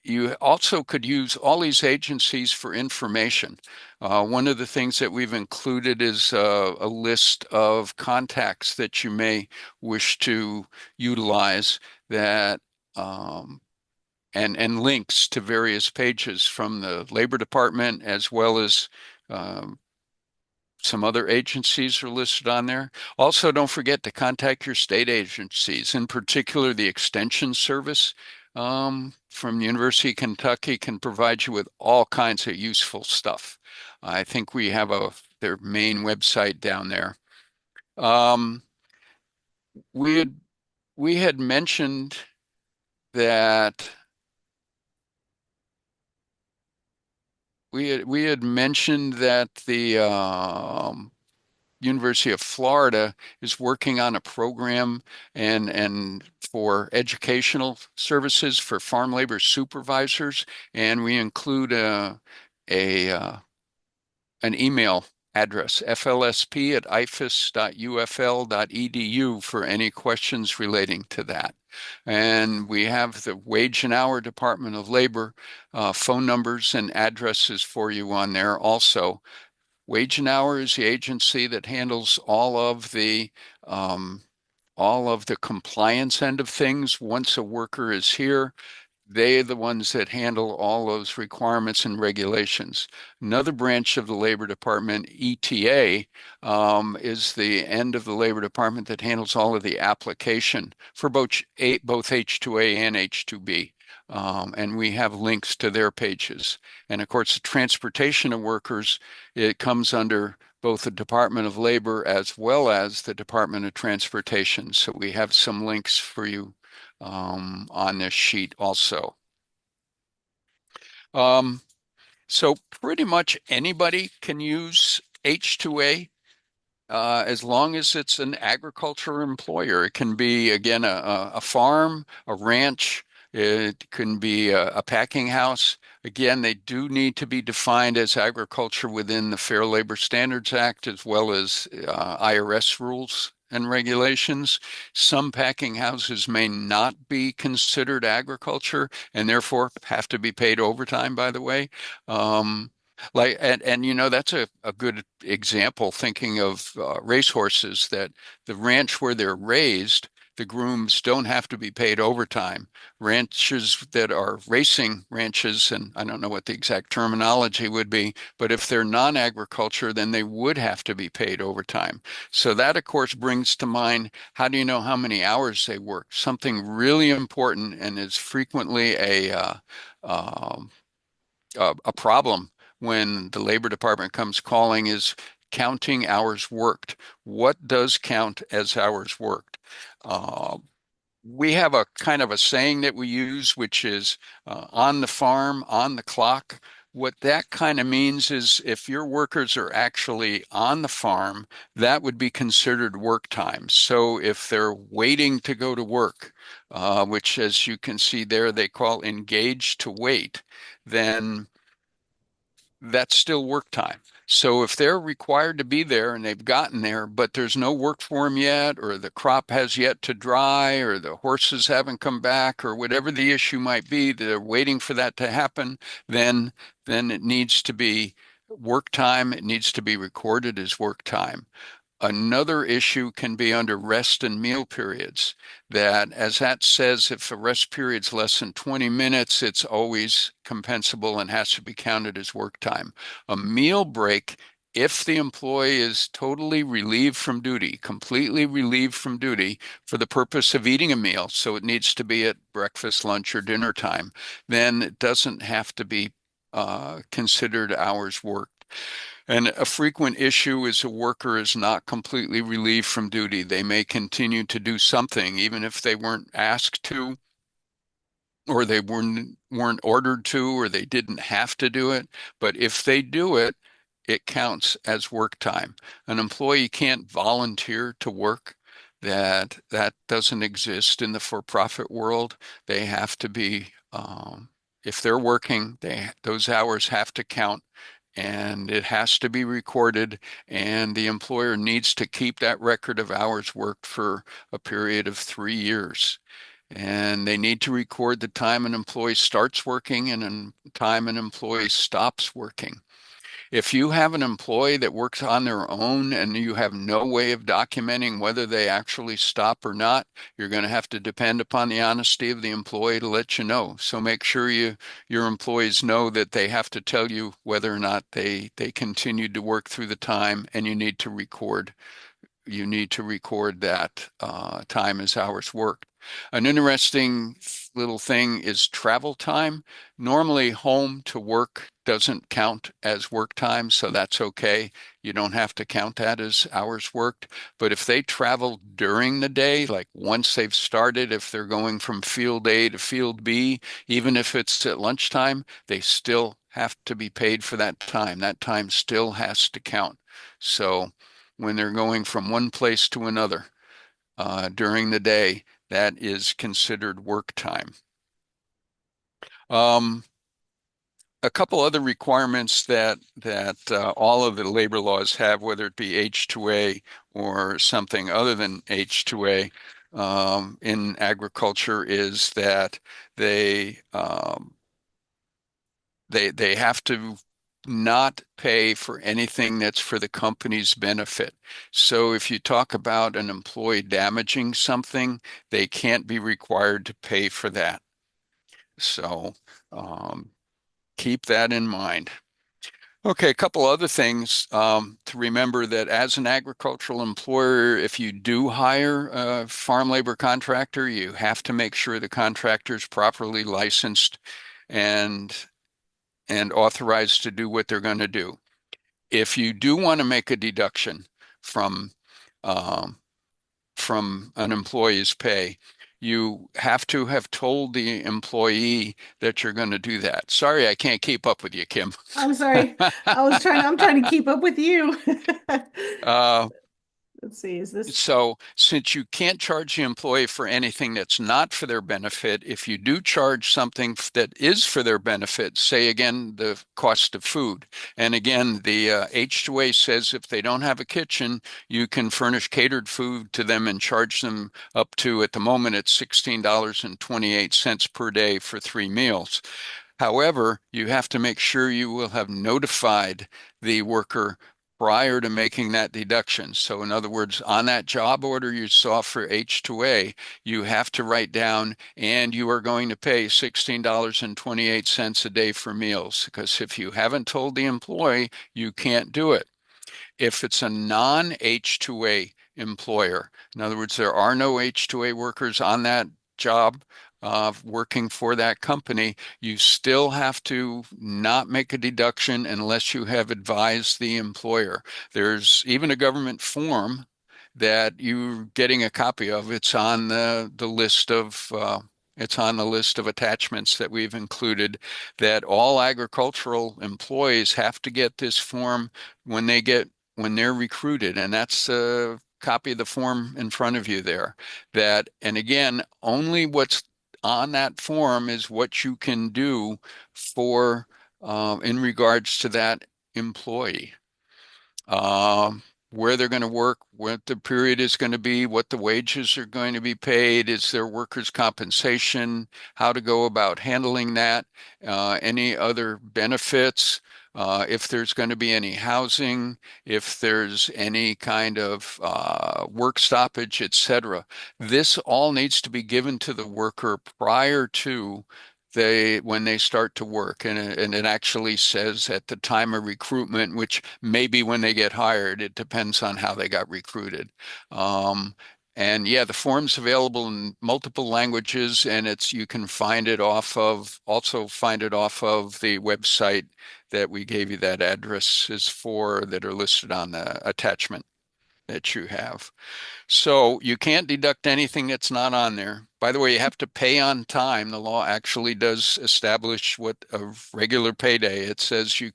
you also could use all these agencies for information. One of the things that we've included is a list of contacts that you may wish to utilize that and links to various pages from the Labor Department, as well as some other agencies are listed on there. Also, don't forget to contact your state agencies, in particular the Extension Service from the University of Kentucky can provide you with all kinds of useful stuff. I think we have their main website down there. We had mentioned that we had mentioned that the University of Florida is working on a program and for educational services for farm labor supervisors, and we include an email address, flsp@ifas.ufl.edu for any questions relating to that. And we have the Wage and Hour Department of Labor phone numbers and addresses for you on there also. Wage and Hour is the agency that handles all of the compliance end of things once a worker is here. They're the ones that handle all those requirements and regulations. Another branch of the Labor Department, ETA, is the end of the Labor Department that handles all of the application for both H-2A and H-2B. And we have links to their pages. And of course, the transportation of workers, it comes under both the Department of Labor as well as the Department of Transportation. So we have some links for you on this sheet also. So pretty much anybody can use H-2A as long as it's an agriculture employer. It can be, again, a farm, a ranch. It can be a packing house. Again, they do need to be defined as agriculture within the Fair Labor Standards Act, as well as IRS rules and regulations. Some packing houses may not be considered agriculture and therefore have to be paid overtime, by the way. And you know, that's a good example, thinking of racehorses, that the ranch where they're raised, the grooms don't have to be paid overtime. Ranches that are racing ranches, and I don't know what the exact terminology would be, but if they're non-agriculture, then they would have to be paid overtime. So that, of course, brings to mind, how do you know how many hours they work? Something really important and is frequently a problem when the Labor Department comes calling is counting hours worked. What does count as hours worked? We have a kind of a saying that we use, which is on the farm, on the clock. What that kind of means is if your workers are actually on the farm, that would be considered work time. So if they're waiting to go to work, which as you can see there, they call engaged to wait, then that's still work time. So if they're required to be there and they've gotten there, but there's no work for them yet, or the crop has yet to dry, or the horses haven't come back, or whatever the issue might be, they're waiting for that to happen, then it needs to be work time. It needs to be recorded as work time. Another issue can be under rest and meal periods, that, as that says, if a rest period's less than 20 minutes, it's always compensable and has to be counted as work time. A meal break, if the employee is totally relieved from duty, completely relieved from duty for the purpose of eating a meal, so it needs to be at breakfast, lunch, or dinner time, then it doesn't have to be considered hours worked. And a frequent issue is a worker is not completely relieved from duty. They may continue to do something, even if they weren't asked to, or they weren't ordered to, or they didn't have to do it. But if they do it, it counts as work time. An employee can't volunteer to work. That doesn't exist in the for-profit world. They have to be, if they're working, those hours have to count, and it has to be recorded, and the employer needs to keep that record of hours worked for a period of 3 years. And they need to record the time an employee starts working and time an employee stops working. If you have an employee that works on their own and you have no way of documenting whether they actually stop or not, you're going to have to depend upon the honesty of the employee to let you know. So make sure your employees know that they have to tell you whether or not they continued to work through the time, and you need to record that time as hours worked. An interesting little thing is travel time. Normally, home to work doesn't count as work time, so that's okay. You don't have to count that as hours worked. But if they travel during the day, like once they've started, if they're going from field A to field B, even if it's at lunchtime, they still have to be paid for that time. That time still has to count. So when they're going from one place to another during the day, that is considered work time. a couple other requirements that all of the labor laws have, whether it be H-2A or something other than H-2A, in agriculture, is that they they have to not pay for anything that's for the company's benefit. So if you talk about an employee damaging something, they can't be required to pay for that. So um, keep that in mind. Okay, a couple other things to remember, that as an agricultural employer, if you do hire a farm labor contractor, you have to make sure the contractor is properly licensed and authorized to do what they're going to do. If you do want to make a deduction from um, an employee's pay, you have to have told the employee that you're going to do that. Sorry, I can't keep up with you, Kim. I'm sorry. I'm trying to keep up with you. Uh, Let's see, is this? So since you can't charge the employee for anything that's not for their benefit, if you do charge something that is for their benefit, say again, the cost of food. And again, the H2A says if they don't have a kitchen, you can furnish catered food to them and charge them up to, at the moment, it's $16.28 per day for 3 meals. However, you have to make sure you will have notified the worker prior to making that deduction. So in other words, on that job order you saw for H2A, you have to write down, and you are going to pay $16.28 a day for meals, because if you haven't told the employee, you can't do it. If it's a non-H2A employer, in other words, there are no H2A workers on that job working for that company, you still have to not make a deduction unless you have advised the employer. There's even a government form that you're getting a copy of. It's on the list of it's on the list of attachments that we've included, that all agricultural employees have to get this form when they're recruited, and that's a copy of the form in front of you there. That, and again, only what's on that form is what you can do for in regards to that employee. Where they're going to work, what the period is going to be, what the wages are going to be paid, is there workers' compensation, how to go about handling that, any other benefits, if there's going to be any housing, if there's any kind of work stoppage, etc. This all needs to be given to the worker prior to when they start to work, and it actually says at the time of recruitment, which may be when they get hired. It depends on how they got recruited. And yeah, the form's available in multiple languages, and you can find it off of the website that we gave you, that address is for, that are listed on the attachment that you have. So you can't deduct anything that's not on there. By the way, you have to pay on time. The law actually does establish what a regular payday. It says you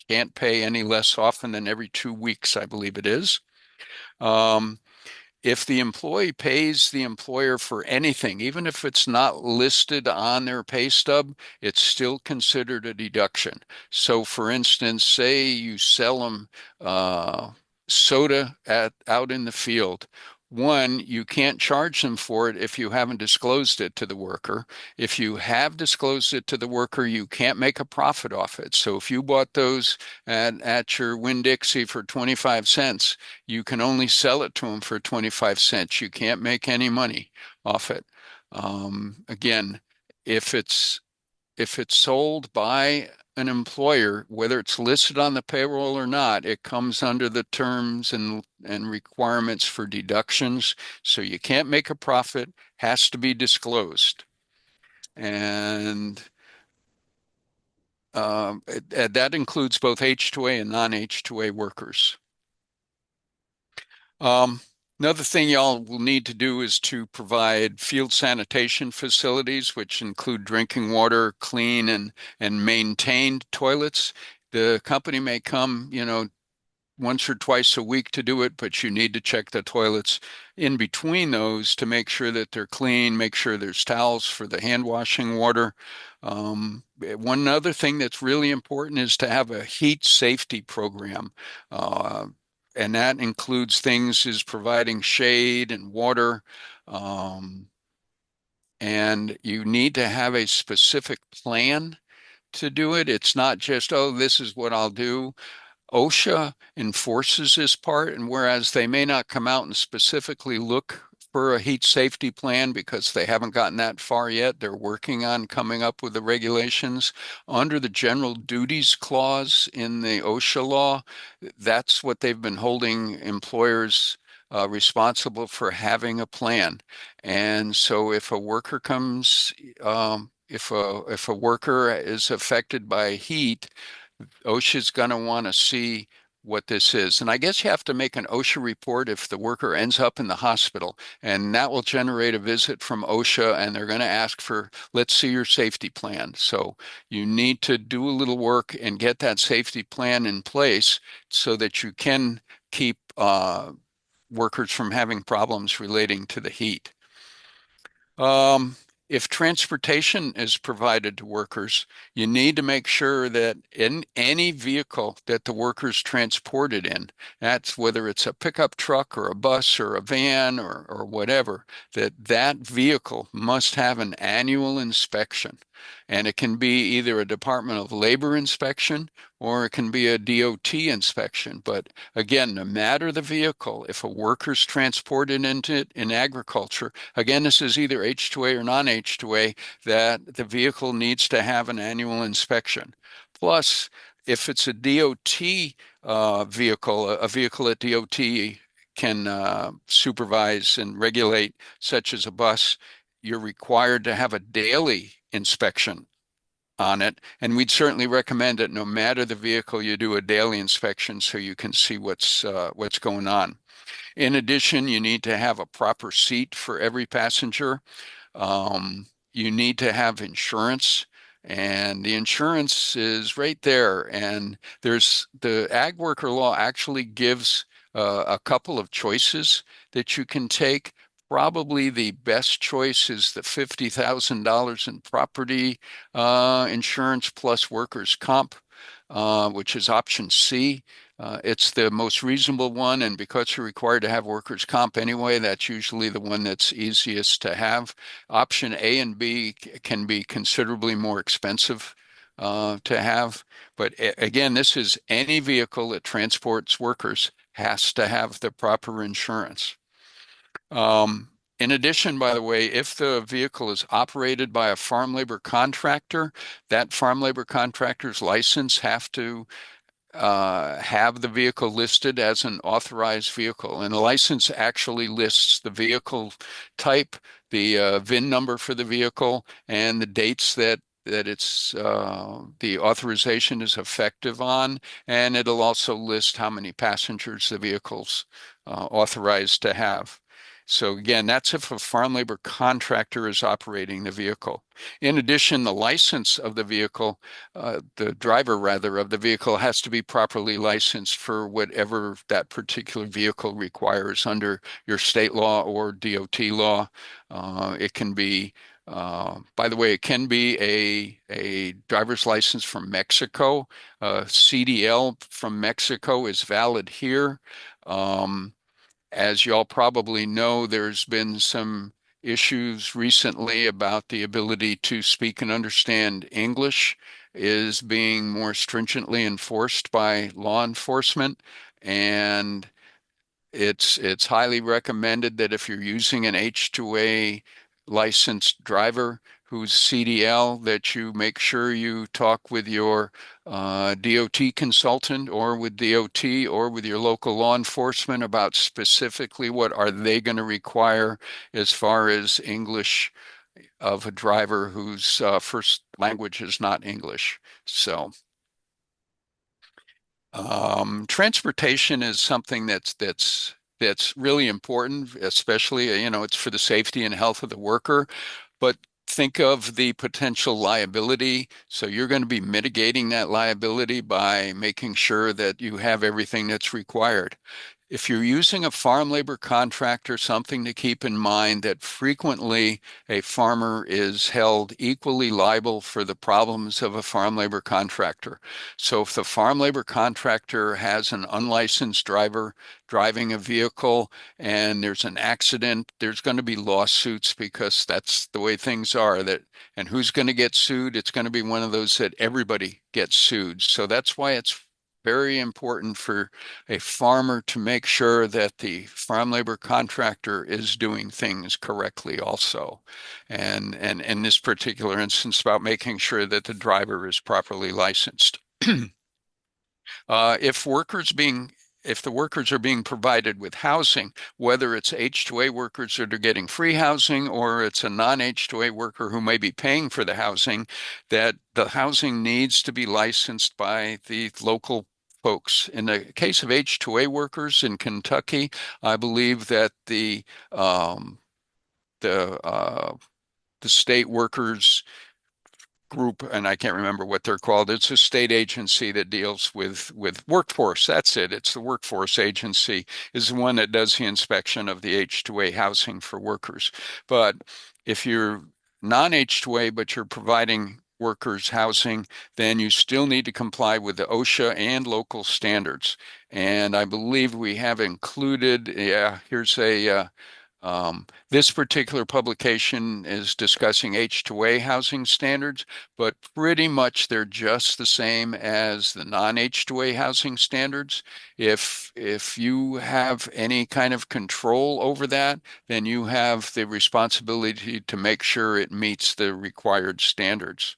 can't pay any less often than every 2 weeks, I believe it is. If the employee pays the employer for anything, even if it's not listed on their pay stub, it's still considered a deduction. So for instance, say you sell them soda out in the field. One, you can't charge them for it if you haven't disclosed it to the worker. If you have disclosed it to the worker, you can't make a profit off it. So if you bought those at your Winn-Dixie for 25 cents, you can only sell it to them for 25 cents. You can't make any money off it. Again, if it's sold by an employer, whether it's listed on the payroll or not, it comes under the terms and requirements for deductions. So you can't make a profit, has to be disclosed. And that includes both H2A and non-H2A workers. Another thing y'all will need to do is to provide field sanitation facilities, which include drinking water, clean and maintained toilets. The company may come, once or twice a week to do it, but you need to check the toilets in between those to make sure that they're clean, make sure there's towels for the hand washing water. One other thing that's really important is to have a heat safety program. Uh, and that includes things as providing shade and water. Um, and you need to have a specific plan to do it. It's not just, oh, this is what I'll do. OSHA enforces this part, and whereas they may not come out and specifically look for a heat safety plan because they haven't gotten that far yet, they're working on coming up with the regulations. Under the general duties clause in the OSHA law, that's what they've been holding employers responsible for having a plan. And so if a worker comes, if a worker is affected by heat, OSHA's going to want to see what this is. And I guess you have to make an OSHA report if the worker ends up in the hospital, and that will generate a visit from OSHA, and they're going to ask for, let's see your safety plan. So you need to do a little work and get that safety plan in place so that you can keep workers from having problems relating to the heat. If transportation is provided to workers, you need to make sure that in any vehicle that the workers transported in, that's whether it's a pickup truck or a bus or a van or whatever, that vehicle must have an annual inspection. And it can be either a Department of Labor inspection or it can be a DOT inspection. But again, no matter the vehicle, if a worker's transported into it in agriculture, again, this is either H2A or non-H2A, that the vehicle needs to have an annual inspection. Plus, if it's a DOT vehicle, a vehicle that DOT can supervise and regulate, such as a bus, you're required to have a daily inspection on it. And we'd certainly recommend it no matter the vehicle, you do a daily inspection so you can see what's going on. In addition, you need to have a proper seat for every passenger. You need to have insurance, and the insurance is right there. And there's the ag worker law actually gives a couple of choices that you can take. Probably the best choice is the $50,000 in property insurance plus workers' comp, which is option C. It's the most reasonable one, and because you're required to have workers' comp anyway, that's usually the one that's easiest to have. Option A and B can be considerably more expensive to have. But again, this is any vehicle that transports workers has to have the proper insurance. In addition, by the way, if the vehicle is operated by a farm labor contractor, that farm labor contractor's license have to have the vehicle listed as an authorized vehicle. And the license actually lists the vehicle type, the VIN number for the vehicle, and the dates that it's the authorization is effective on, and it'll also list how many passengers the vehicle's authorized to have. So again, that's if a farm labor contractor is operating the vehicle. In addition, the license of the vehicle, the driver rather of the vehicle has to be properly licensed for whatever that particular vehicle requires under your state law or DOT law. It can be, by the way, it can be a driver's license from Mexico. CDL from Mexico is valid here. As y'all probably know, there's been some issues recently about the ability to speak and understand English is being more stringently enforced by law enforcement. And it's highly recommended that if you're using an H2A licensed driver who's CDL, that you make sure you talk with your DOT consultant or with DOT or with your local law enforcement about specifically what are they going to require as far as English of a driver whose first language is not English. So transportation is something that's really important, especially, it's for the safety and health of the worker. But think of the potential liability. So you're going to be mitigating that liability by making sure that you have everything that's required. If you're using a farm labor contractor, something to keep in mind that frequently a farmer is held equally liable for the problems of a farm labor contractor. So if the farm labor contractor has an unlicensed driver driving a vehicle and there's an accident, there's going to be lawsuits because that's the way things are. And who's going to get sued? It's going to be one of those that everybody gets sued. So that's why it's very important for a farmer to make sure that the farm labor contractor is doing things correctly also. And in this particular instance, about making sure that the driver is properly licensed. If the workers are being provided with housing, whether it's H-2A workers that are getting free housing or it's a non-H-2A worker who may be paying for the housing, that the housing needs to be licensed by the local folks. In the case of H-2A workers in Kentucky, I believe that um, the uh, the state workers group, and I can't remember what they're called. It's a state agency that deals with workforce. That's it. It's the workforce agency is the one that does the inspection of the H-2A housing for workers. But if you're non-H-2A, but you're providing workers housing, then you still need to comply with the OSHA and local standards. And I believe we have included, yeah, here's this particular publication is discussing H-2A housing standards, but pretty much they're just the same as the non-H-2A housing standards. If you have any kind of control over that, then you have the responsibility to make sure it meets the required standards.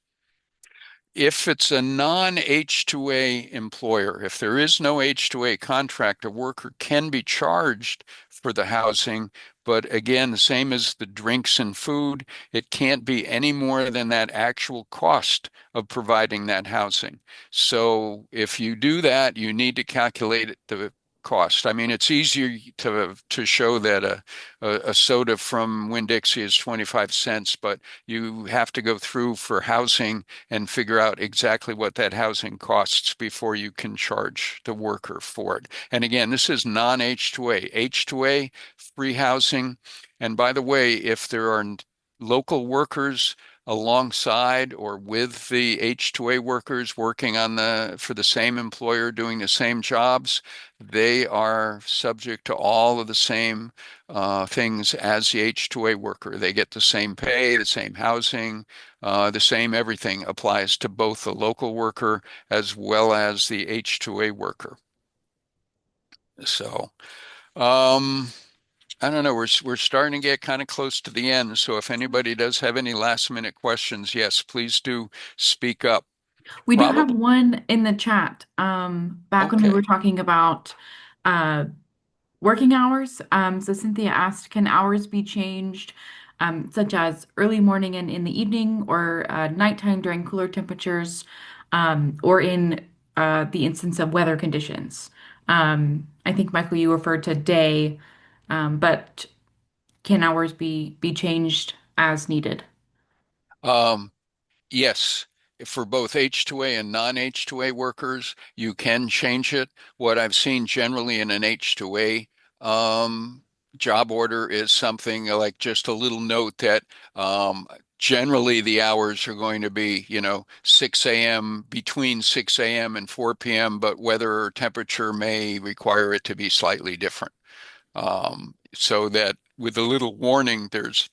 If it's a non-H-2A employer, if there is no H-2A contract, a worker can be charged for the housing. But again, the same as the drinks and food, it can't be any more than that actual cost of providing that housing. So if you do that, you need to calculate the cost. I mean, it's easier to show that a soda from Winn-Dixie is 25 cents, but you have to go through for housing and figure out exactly what that housing costs before you can charge the worker for it. And again, this is non-H-2A. H-2A, free housing. And by the way, if there are local workers alongside or with the H-2A workers working for the same employer doing the same jobs, they are subject to all of the same things as the H-2A worker. They get the same pay, the same housing, the same everything applies to both the local worker as well as the H-2A worker. So, I don't know. We're starting to get kind of close to the end. So if anybody does have any last minute questions, yes, please do speak up. We do have Probably. one in the chat. Back when we were Okay. talking about uh, working hours. So Cynthia asked, can hours be changed, such as early morning and in the evening, or nighttime during cooler temperatures, or in the instance of weather conditions? I think, Michael, you referred to day, but can hours be changed as needed? Um, Yes, for both H-2A and non-H-2A workers, you can change it. What I've seen generally in an H-2A um, job order is something like just a little note that generally the hours are going to be, 6 a.m., between 6 a.m. and 4 p.m., but weather or temperature may require it to be slightly different. So that with a little warning, there's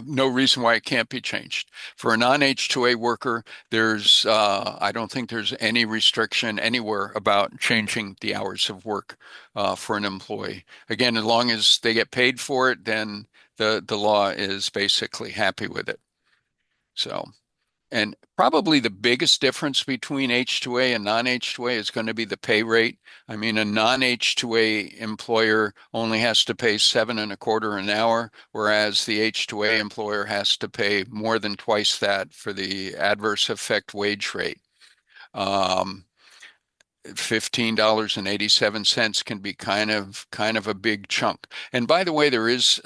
no reason why it can't be changed. For a non-H-2A worker, I don't think there's any restriction anywhere about changing the hours of work for an employee. Again, as long as they get paid for it, then the law is basically happy with it. So. And probably the biggest difference between H-2A and non-H-2A is going to be the pay rate. I mean, a non-H-2A employer only has to pay 7.25 an hour, whereas the H-2A employer has to pay more than twice that for the adverse effect wage rate. Um, $15.87 can be kind of a big chunk. And by the way, there is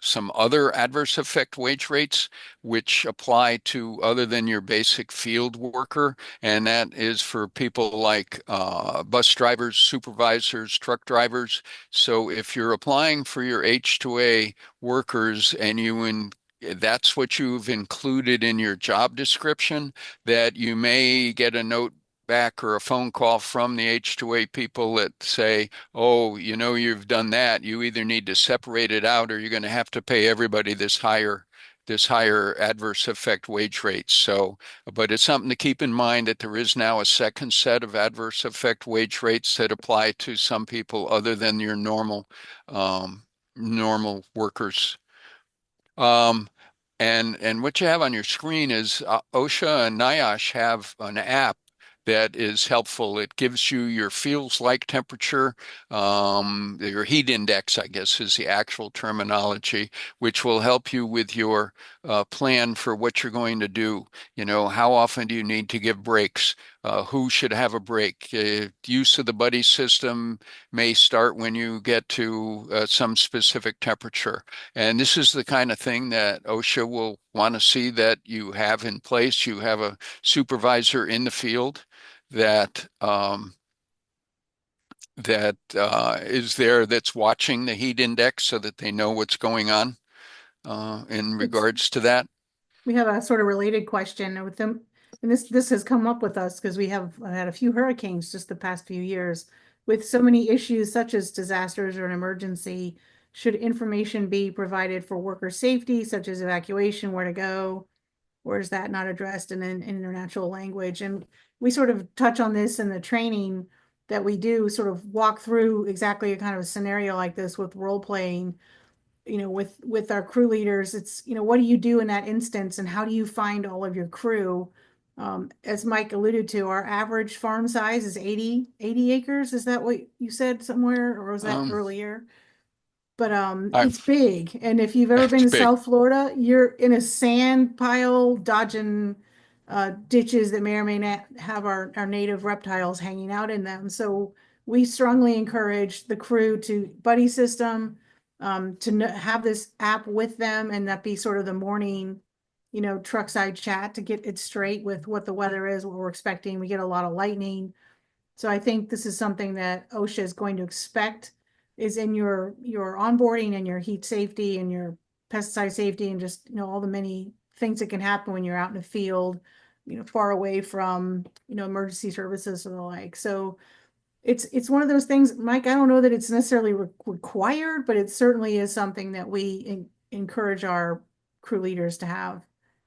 some other adverse effect wage rates, which apply to other than your basic field worker. And that is for people like bus drivers, supervisors, truck drivers. So if you're applying for your H-2A workers and that's what you've included in your job description, that you may get a note back or a phone call from the H-2A people that say, oh, you've done that. You either need to separate it out or you're going to have to pay everybody this higher adverse effect wage rates. So, but it's something to keep in mind that there is now a second set of adverse effect wage rates that apply to some people other than your normal workers. Um, and what you have on your screen is OSHA and NIOSH have an app that is helpful. It gives you your feels like temperature, your heat index, I guess is the actual terminology, which will help you with your plan for what you're going to do. How often do you need to give breaks? Who should have a break? Use of the buddy system may start when you get to some specific temperature. And this is the kind of thing that OSHA will want to see that you have in place. You have a supervisor in the field that is there, that's watching the heat index so that they know what's going on in regards to that. We have a sort of related question with them, and this has come up with us because we have had a few hurricanes just the past few years. With so many issues such as disasters or an emergency, should information be provided for worker safety, such as evacuation, where to go, or is that not addressed in an international language? And we sort of touch on this in the training that we do, sort of walk through exactly a kind of a scenario like this with role playing, with our crew leaders. It's, what do you do in that instance and how do you find all of your crew? As Mike alluded to, our average farm size is 80 acres. Is that what you said somewhere, or was that earlier? But it's big. And if you've ever been to South Florida, you're in a sand pile dodging ditches that may or may not have our native reptiles hanging out in them. So we strongly encourage the crew to buddy system, to have this app with them, and that be sort of the morning, truck side chat to get it straight with what the weather is, what we're expecting. We get a lot of lightning. So I think this is something that OSHA is going to expect is in your onboarding and your heat safety and your pesticide safety, and just, all the many things that can happen when you're out in the field, far away from, emergency services and the like. So it's one of those things, Mike, I don't know that it's necessarily required, but it certainly is something that we encourage our crew leaders to have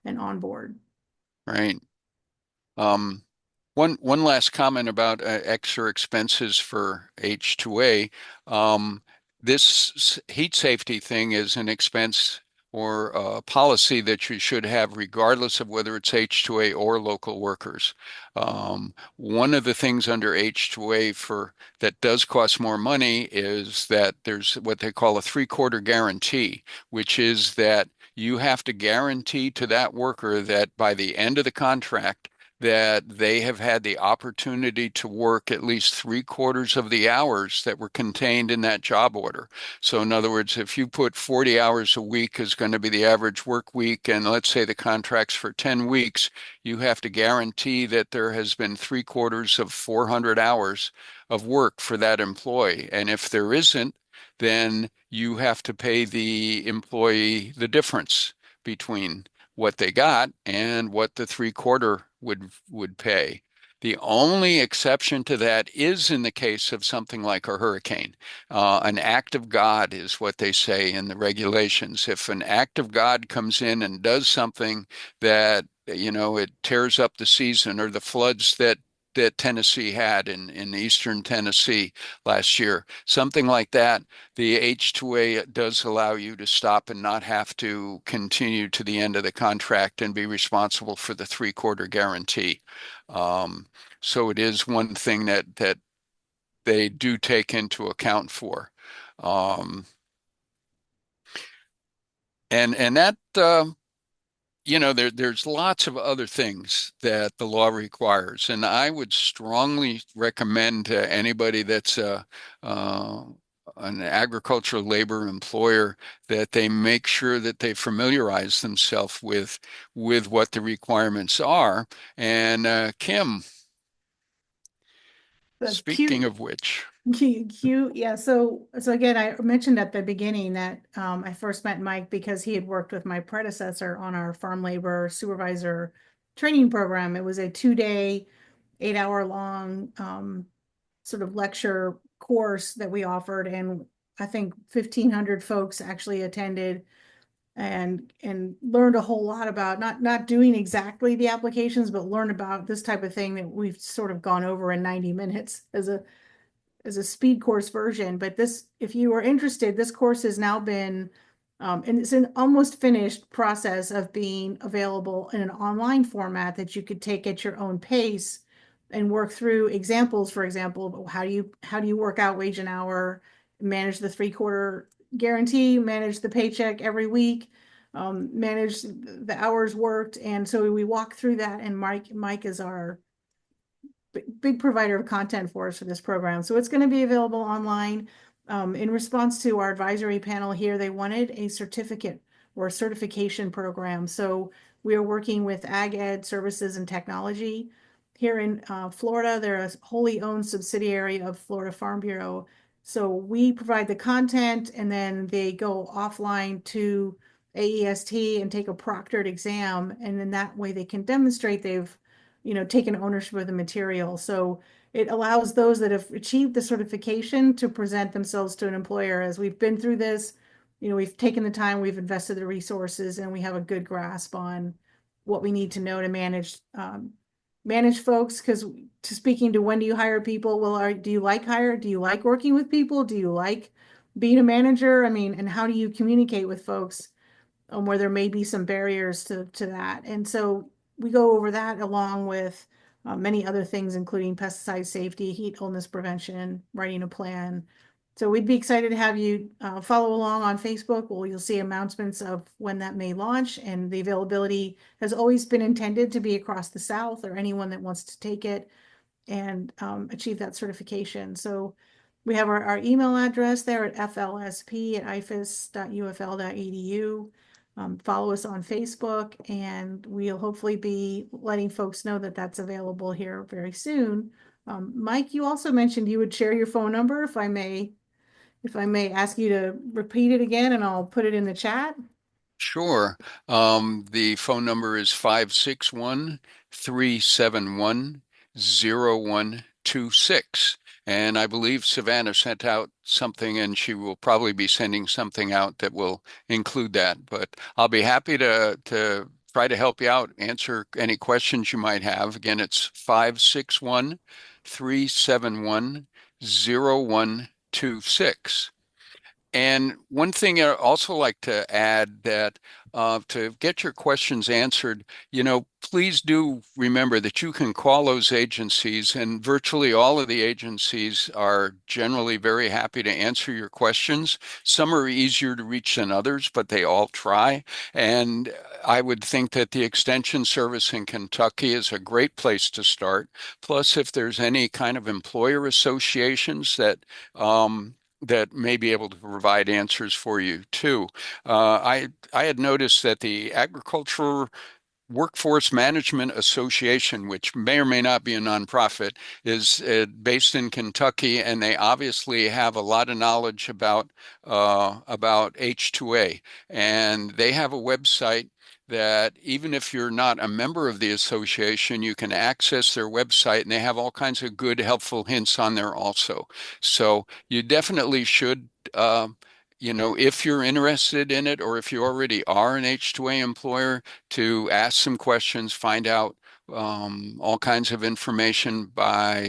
and onboard. Right. One last comment about extra expenses for H-2A. This heat safety thing is an expense or a policy that you should have regardless of whether it's H-2A or local workers. One of the things under H-2A that does cost more money is that there's what they call a three-quarter guarantee, which is that you have to guarantee to that worker that by the end of the contract, that they have had the opportunity to work at least three-quarters of the hours that were contained in that job order. So in other words, if you put 40 hours a week is going to be the average work week, and let's say the contract's for 10 weeks, you have to guarantee that there has been three-quarters of 400 hours of work for that employee. And if there isn't, then you have to pay the employee the difference between what they got and what the three-quarter would pay. The only exception to that is in the case of something like a hurricane. An act of God is what they say in the regulations. If an act of God comes in and does something that, it tears up the season, or the floods that Tennessee had in eastern Tennessee last year, something like that, the H-2A does allow you to stop and not have to continue to the end of the contract and be responsible for the three-quarter guarantee. So it is one thing that they do take into account for. And that there's lots of other things that the law requires, and I would strongly recommend to anybody that's an agricultural labor employer, that they make sure that they familiarize themselves with what the requirements are. And Kim, The speaking of which, Cute, yeah. So again, I mentioned at the beginning that I first met Mike because he had worked with my predecessor on our farm labor supervisor training program. It was a 2-day, 8-hour long sort of lecture course that we offered, and I think 1,500 folks actually attended and learned a whole lot about not doing exactly the applications, but learn about this type of thing that we've sort of gone over in 90 minutes as a speed course version. But this, if you are interested, this course has now been, and it's an almost finished process of being available in an online format that you could take at your own pace and work through examples. For example, how do you work out wage and hour, manage the 3/4 guarantee, manage the paycheck every week, manage the hours worked. And so we walk through that, and Mike is our big provider of content for us for this program. So it's going to be available online. In response to our advisory panel here, they wanted a certificate or a certification program. So we are working with Ag Ed Services and Technology here in Florida. They're a wholly owned subsidiary of Florida Farm Bureau. So we provide the content, and then they go offline to AEST and take a proctored exam. And then that way they can demonstrate they've taken ownership of the material. So it allows those that have achieved the certification to present themselves to an employer as we've been through this. We've taken the time, we've invested the resources, and we have a good grasp on what we need to know to manage folks. Because to speaking to when do you hire people? Well, do you like working with people? Do you like being a manager? I mean, and how do you communicate with folks where there may be some barriers to that? And so we go over that along with many other things, including pesticide safety, heat illness prevention, writing a plan. So we'd be excited to have you follow along on Facebook. Well, you'll see announcements of when that may launch, and the availability has always been intended to be across the South, or anyone that wants to take it and achieve that certification. So we have our email address there at flsp@ifas.ufl.edu. Follow us on Facebook, and we'll hopefully be letting folks know that that's available here very soon. Mike, you also mentioned you would share your phone number. If I may ask you to repeat it again, and I'll put it in the chat. sure. The phone number is 561-371-0126. And I believe Savannah sent out something, and she will probably be sending something out that will include that. But I'll be happy to try to help you out, answer any questions you might have. Again, it's 561-371-0126. And one thing I also like to add, that to get your questions answered, please do remember that you can call those agencies, and virtually all of the agencies are generally very happy to answer your questions. Some are easier to reach than others, but they all try. And I would think that the Extension Service in Kentucky is a great place to start. Plus, if there's any kind of employer associations that may be able to provide answers for you too. I had noticed that the Agricultural Workforce Management Association, which may or may not be a nonprofit, is based in Kentucky, and they obviously have a lot of knowledge about H2A, and they have a website that even if you're not a member of the association, you can access their website, and they have all kinds of good, helpful hints on there also. So you definitely should, if you're interested in it, or if you already are an H2A employer, to ask some questions, find out all kinds of information by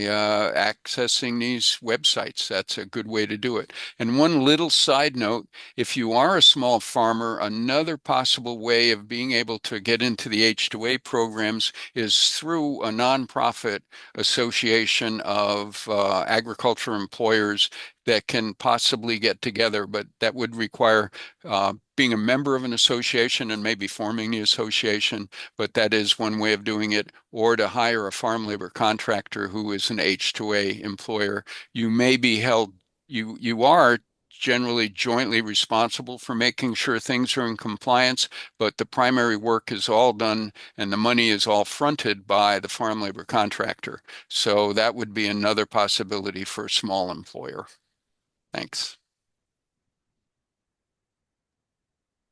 accessing these websites. That's a good way to do it. And one little side note, if you are a small farmer, another possible way of being able to get into the H2A programs is through a nonprofit association of agriculture employers that can possibly get together, but that would require being a member of an association and maybe forming the association, but that is one way of doing it, or to hire a farm labor contractor who is an H2A employer. You may be held, you are generally jointly responsible for making sure things are in compliance, but the primary work is all done and the money is all fronted by the farm labor contractor. So that would be another possibility for a small employer. Thanks.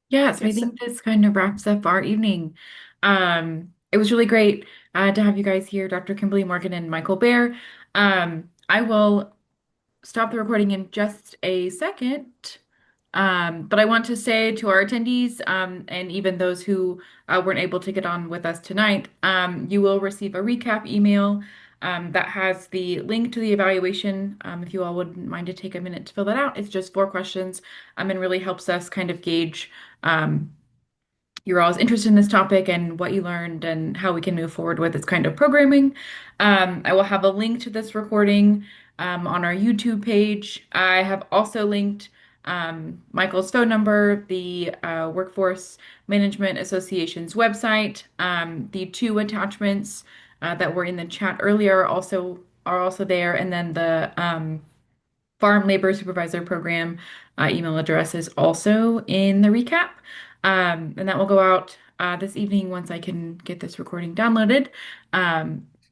Yeah, so I Yes. think this kind of wraps up our evening. It was really great to have you guys here, Dr. Kimberly Morgan and Michael Bear. I will stop the recording in just a second. But I want to say to our attendees, and even those who weren't able to get on with us tonight, you will receive a recap email that has the link to the evaluation. If you all wouldn't mind to take a minute to fill that out, it's just 4 questions, and really helps us kind of gauge your all's interest in this topic and what you learned and how we can move forward with this kind of programming. I will have a link to this recording on our YouTube page. I have also linked Michael's phone number, the Workforce Management Association's website, the 2 attachments that were in the chat earlier are also there, and then the Farm Labor Supervisor Program email address is also in the recap. And that will go out this evening once I can get this recording downloaded.